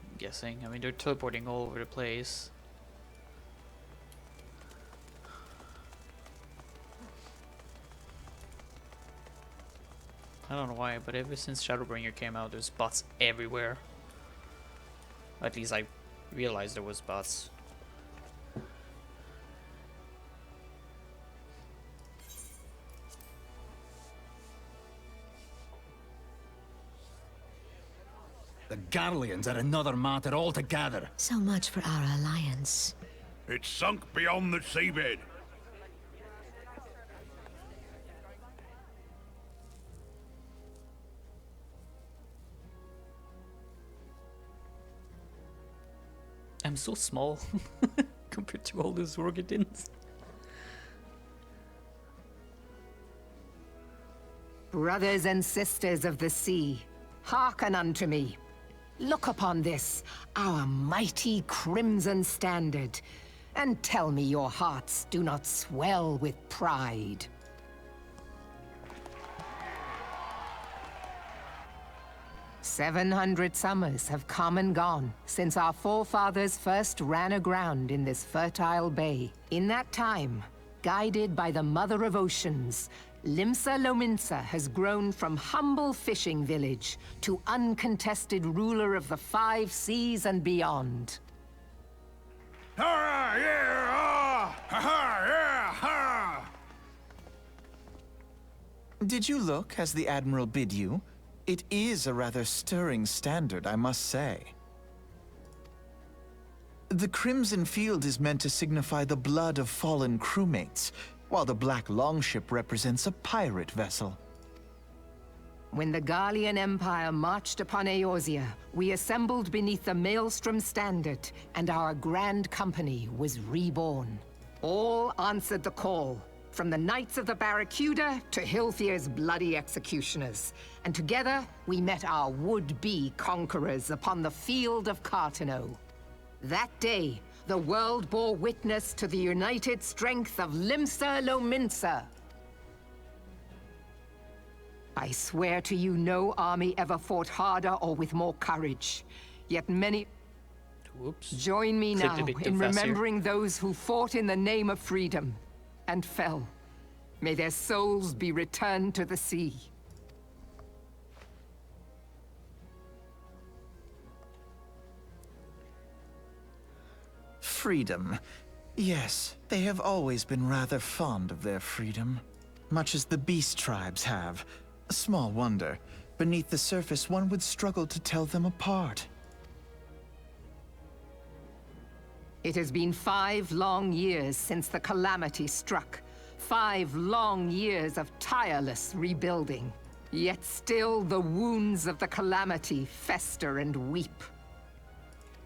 I'm guessing. I mean, they're teleporting all over the place. I don't know why, but ever since Shadowbringer came out, there's bots everywhere. At least I realized there was bots. The Garleans are another matter altogether. So much for our alliance. It's sunk beyond the seabed. I'm so small compared to all those Orgadins. Brothers and sisters of the sea, hearken unto me. Look upon this, our mighty crimson standard, and tell me your hearts do not swell with pride. "700 summers have come and gone since our forefathers first ran aground in this fertile bay. In that time, guided by the Mother of Oceans, Limsa Lominsa has grown from humble fishing village to uncontested ruler of the 5 seas and beyond. Ah, yeah, ah, ha, ha, yeah, ha. Did you look as the Admiral bid you? It is a rather stirring standard, I must say. The Crimson Field is meant to signify the blood of fallen crewmates, while the Black Longship represents a pirate vessel. When the Garlean Empire marched upon Eorzea, we assembled beneath the Maelstrom Standard, and our Grand Company was reborn. All answered the call, from the Knights of the Barracuda to Hilfir's bloody executioners. And together, we met our would-be conquerors upon the field of Cartano. That day, the world bore witness to the united strength of Limsa Lominsa. I swear to you, no army ever fought harder or with more courage. Yet many... Whoops. Join me Clicked now a bit too in fast here. remembering those who fought in the name of freedom and fell. May their souls be returned to the sea. Freedom. Yes, they have always been rather fond of their freedom. Much as the beast tribes have. Small wonder. Beneath the surface, one would struggle to tell them apart. It has been 5 long years since the calamity struck. 5 long years of tireless rebuilding. Yet still the wounds of the calamity fester and weep.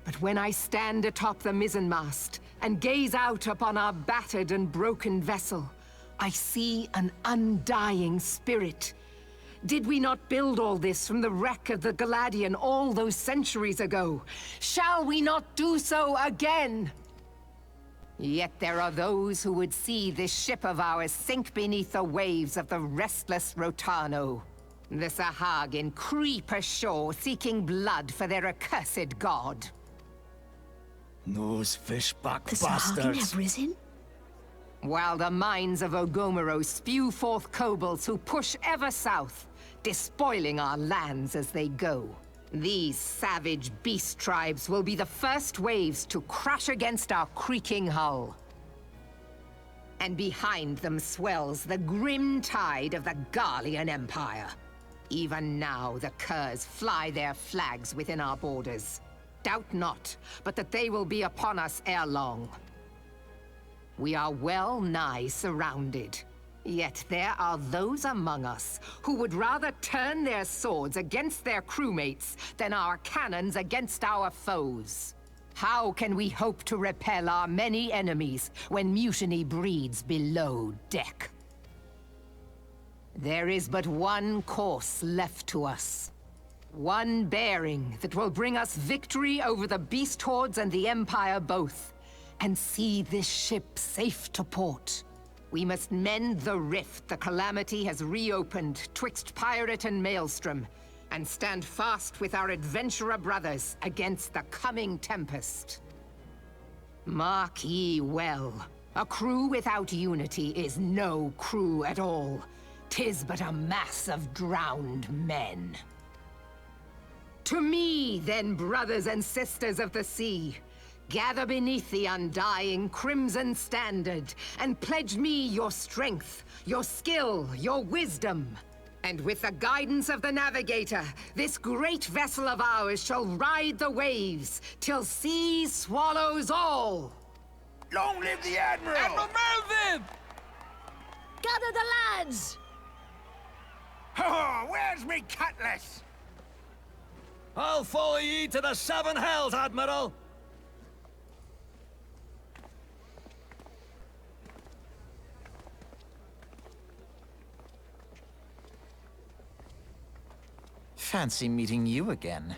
But when I stand atop the mizzenmast and gaze out upon our battered and broken vessel, I see an undying spirit. Did we not build all this from the wreck of the Galadian all those centuries ago? Shall we not do so again? Yet there are those who would see this ship of ours sink beneath the waves of the restless Rotano. The Sahagin creep ashore seeking blood for their accursed god. Those fishback The Sahagin have risen? While the mines of Ogomero spew forth kobolds who push ever south, despoiling our lands as they go. These savage beast tribes will be the first waves to crash against our creaking hull. And behind them swells the grim tide of the Garlean Empire. Even now, the Curs fly their flags within our borders. Doubt not, but that they will be upon us ere long. We are well nigh surrounded. Yet there are those among us who would rather turn their swords against their crewmates than our cannons against our foes. How can we hope to repel our many enemies when mutiny breeds below deck? There is but one course left to us. One bearing that will bring us victory over the beast hordes and the Empire both, and see this ship safe to port. We must mend the rift the calamity has reopened twixt pirate and maelstrom, and stand fast with our adventurer brothers against the coming tempest. Mark ye well, a crew without unity is no crew at all. 'Tis but a mass of drowned men. To me, then, brothers and sisters of the sea, gather beneath the undying crimson standard, and pledge me your strength, your skill, your wisdom. And with the guidance of the navigator, this great vessel of ours shall ride the waves, till sea swallows all! Long live the Admiral! Admiral Melvin! Gather the lads! Oh, where's me cutlass? I'll follow ye to the 7 hells, Admiral! Fancy meeting you again.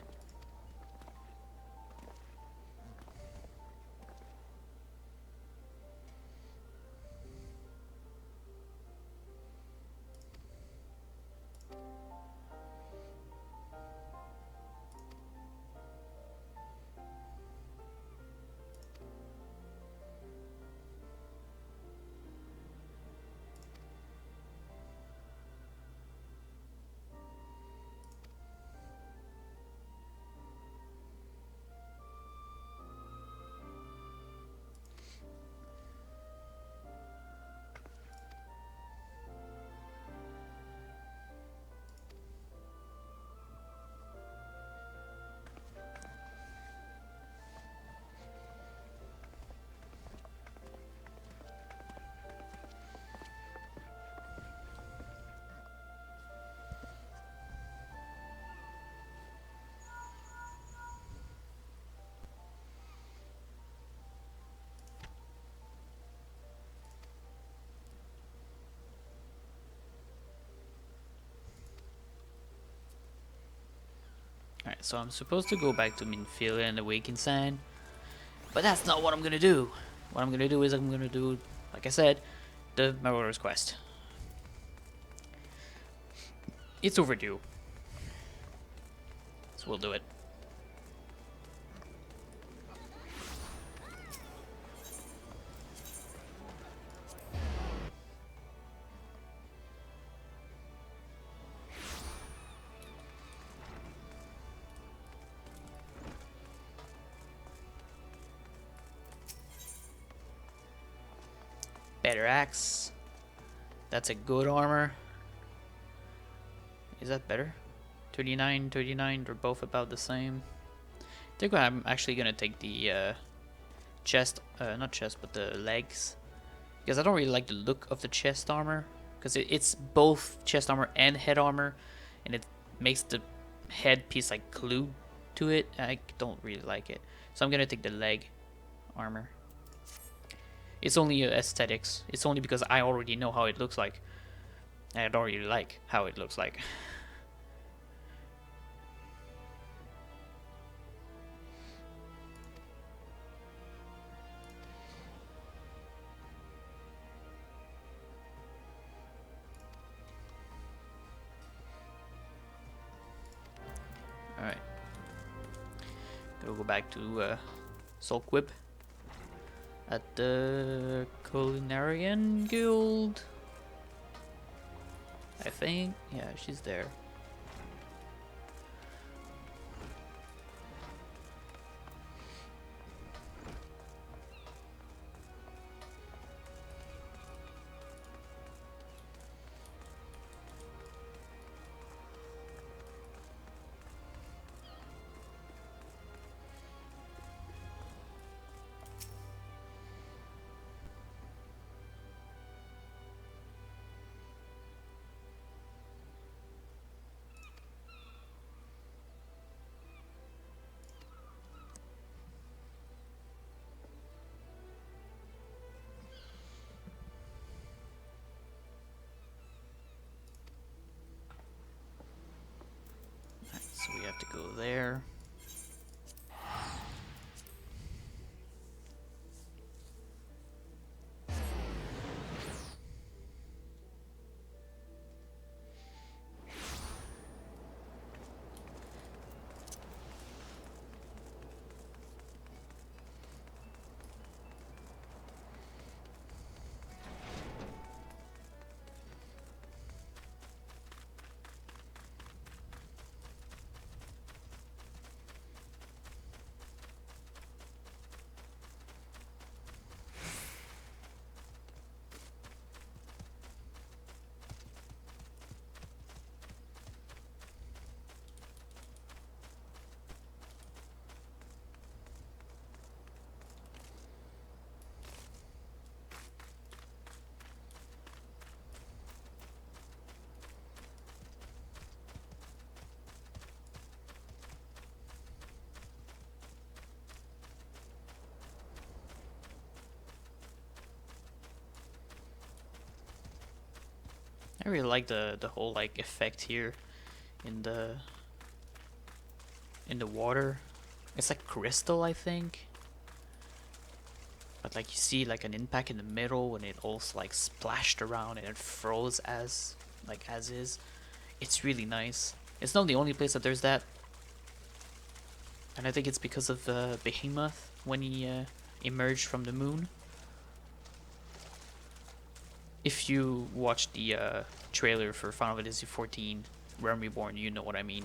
Alright, so I'm supposed to go back to Minfield and Awaken Sand, but that's not what I'm gonna do. What I'm gonna do is I'm gonna do, like I said, the Marauder's Quest. It's overdue. So we'll do it. Better axe. That's a good armor. Is that better? 39, 39, they're both about the same. I think I'm actually gonna take the chest, not chest, but the legs. Because I don't really like the look of the chest armor. Because it's both chest armor and head armor. And it makes the head piece like glued to it. I don't really like it. So I'm gonna take the leg armor. It's only aesthetics. It's only because I already know how it looks like. I don't really like how it looks like. Alright. Gotta go back to Sulkwib at the Culinarian Guild. I think. Yeah, she's there. So we have to go there. I really like the whole like effect here in the water. It's like crystal, I think. But like you see like an impact in the middle and it also like splashed around and it froze as is. It's really nice. It's not the only place that there's that. And I think it's because of Behemoth when he emerged from the moon. If you watch the trailer for Final Fantasy XIV Realm Reborn, you know what I mean.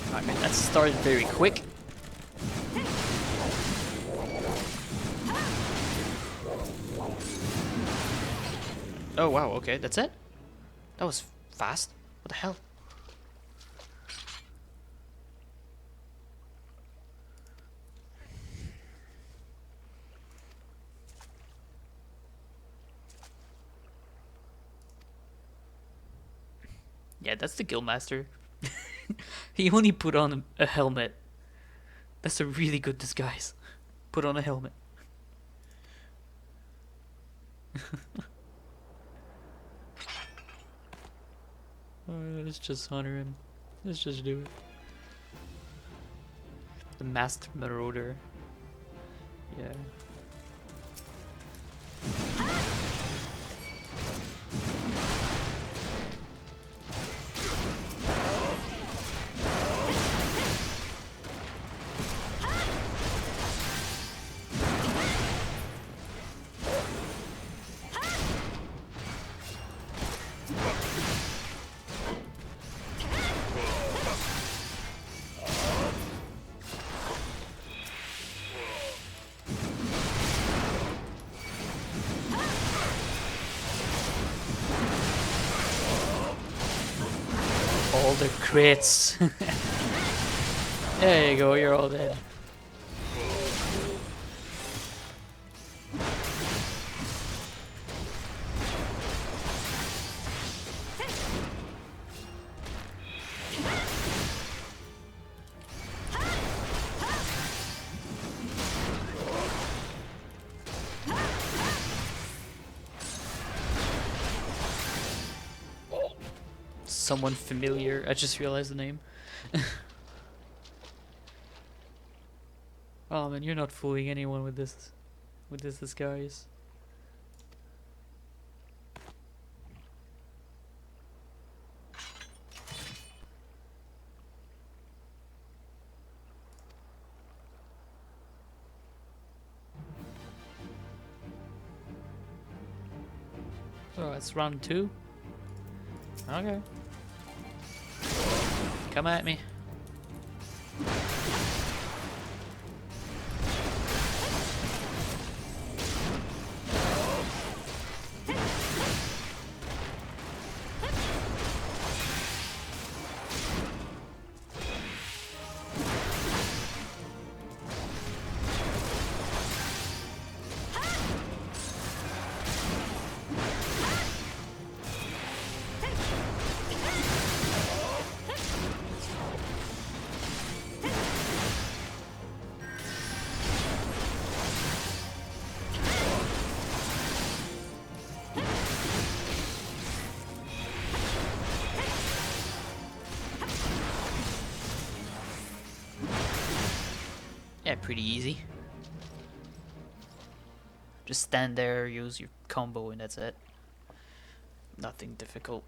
Alright, man, that started very quick. Oh wow, okay, that's it? That was fast. What the hell? Yeah, that's the Guildmaster. He only put on a helmet. That's a really good disguise. Put on a helmet. Let's just honor him. Let's just do it. The Masked Marauder. Yeah. All the crits. There you go, you're all dead. Someone familiar. I just realized the name. Oh man, you're not fooling anyone with this disguise. Oh, it's round 2. Okay. Come at me. Yeah, pretty easy. Just stand there, use your combo, and that's it. Nothing difficult.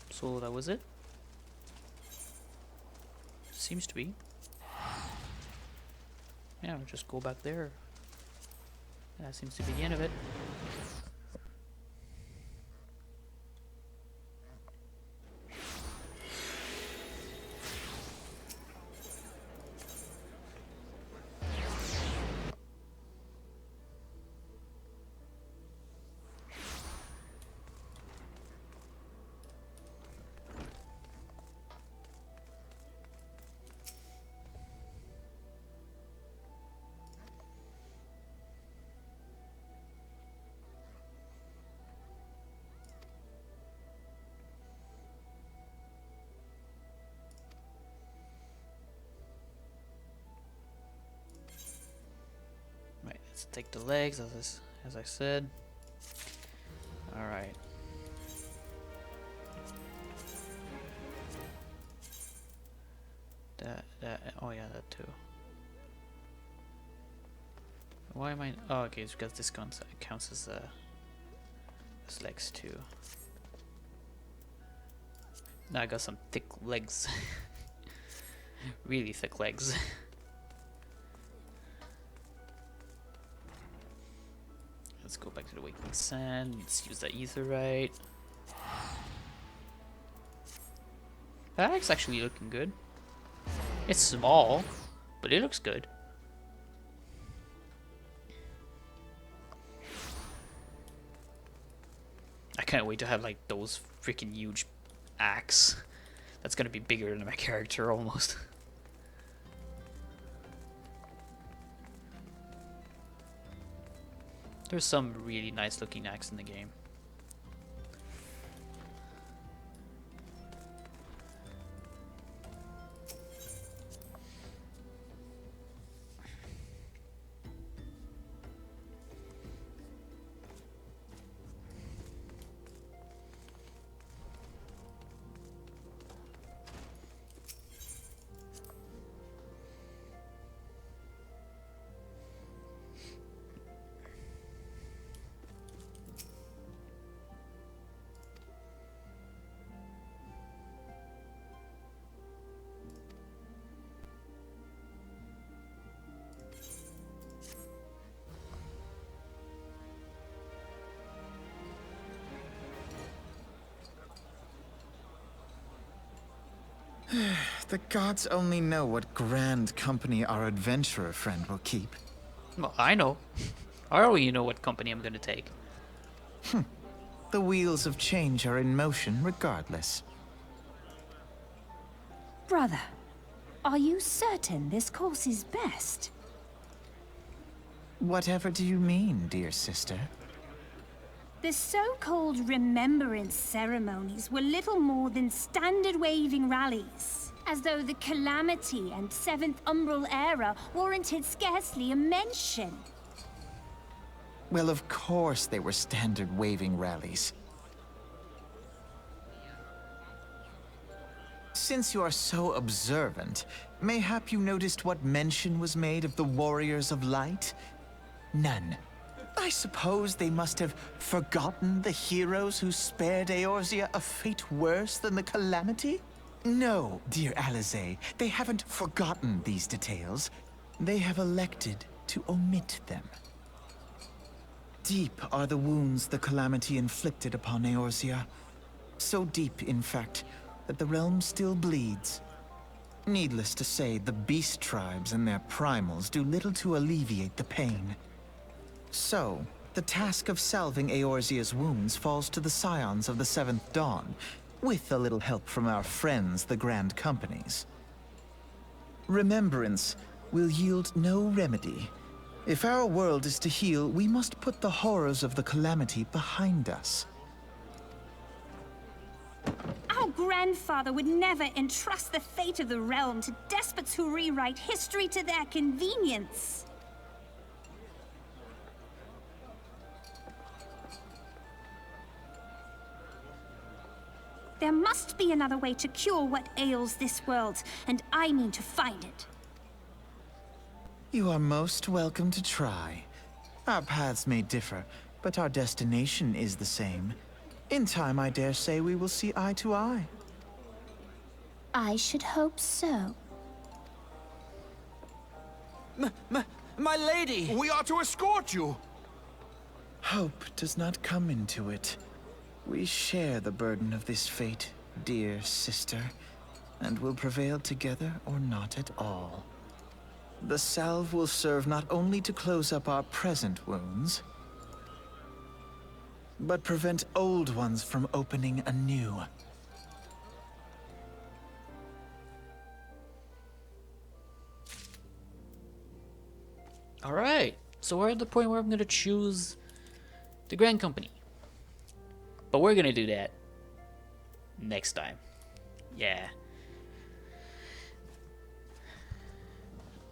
So that was it? Seems to be. Yeah, we'll just go back there. That seems to be the end of it. Right, let's take the legs as I said. All right. That oh yeah, that too. Why am I? Oh, okay, it's because this counts as legs too. Now I got some thick legs. Really thick legs. Let's go back to the Waking Sand. Let's use that Etherite. That axe actually looking good. It's small, but it looks good. I can't wait to have like those freaking huge axe. That's gonna be bigger than my character almost. There's some really nice looking axe in the game. The gods only know what grand company our adventurer friend will keep. Well, I know. I already know what company I'm gonna take. The wheels of change are in motion regardless. Brother, are you certain this course is best? Whatever do you mean, dear sister? The so-called remembrance ceremonies were little more than standard waving rallies, as though the Calamity and Seventh Umbral Era warranted scarcely a mention. Well, of course they were standard waving rallies. Since you are so observant, mayhap you noticed what mention was made of the Warriors of Light? None. I suppose they must have forgotten the heroes who spared Eorzea a fate worse than the Calamity? No, dear Alisaie, they haven't forgotten these details. They have elected to omit them. Deep are the wounds the Calamity inflicted upon Eorzea. So deep, in fact, that the realm still bleeds. Needless to say, the beast tribes and their primals do little to alleviate the pain. So, the task of salving Eorzea's wounds falls to the scions of the Seventh Dawn, with a little help from our friends, the Grand Companies. Remembrance will yield no remedy. If our world is to heal, we must put the horrors of the Calamity behind us. Our grandfather would never entrust the fate of the realm to despots who rewrite history to their convenience. There must be another way to cure what ails this world, and I mean to find it. You are most welcome to try. Our paths may differ, but our destination is the same. In time, I dare say we will see eye to eye. I should hope so. My lady! We are to escort you! Hope does not come into it. We share the burden of this fate, dear sister, and will prevail together or not at all. The salve will serve not only to close up our present wounds, but prevent old ones from opening anew. Alright, so we're at the point where I'm gonna choose the Grand Company. But we're gonna do that next time. Yeah.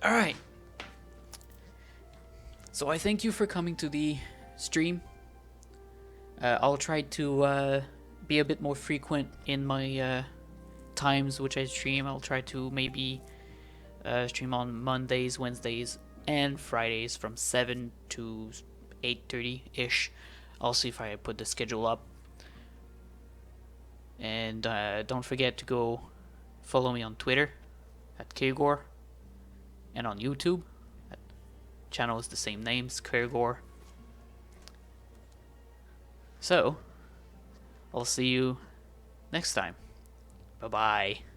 Alright. So I thank you for coming to the stream. I'll try to be a bit more frequent in my times which I stream. I'll try to maybe stream on Mondays, Wednesdays, and Fridays from 7 to 8:30-ish. I'll see if I put the schedule up. And don't forget to go follow me on Twitter at Kyrgore, and on YouTube. That channel is the same names, Kyrgore. So, I'll see you next time. Bye-bye.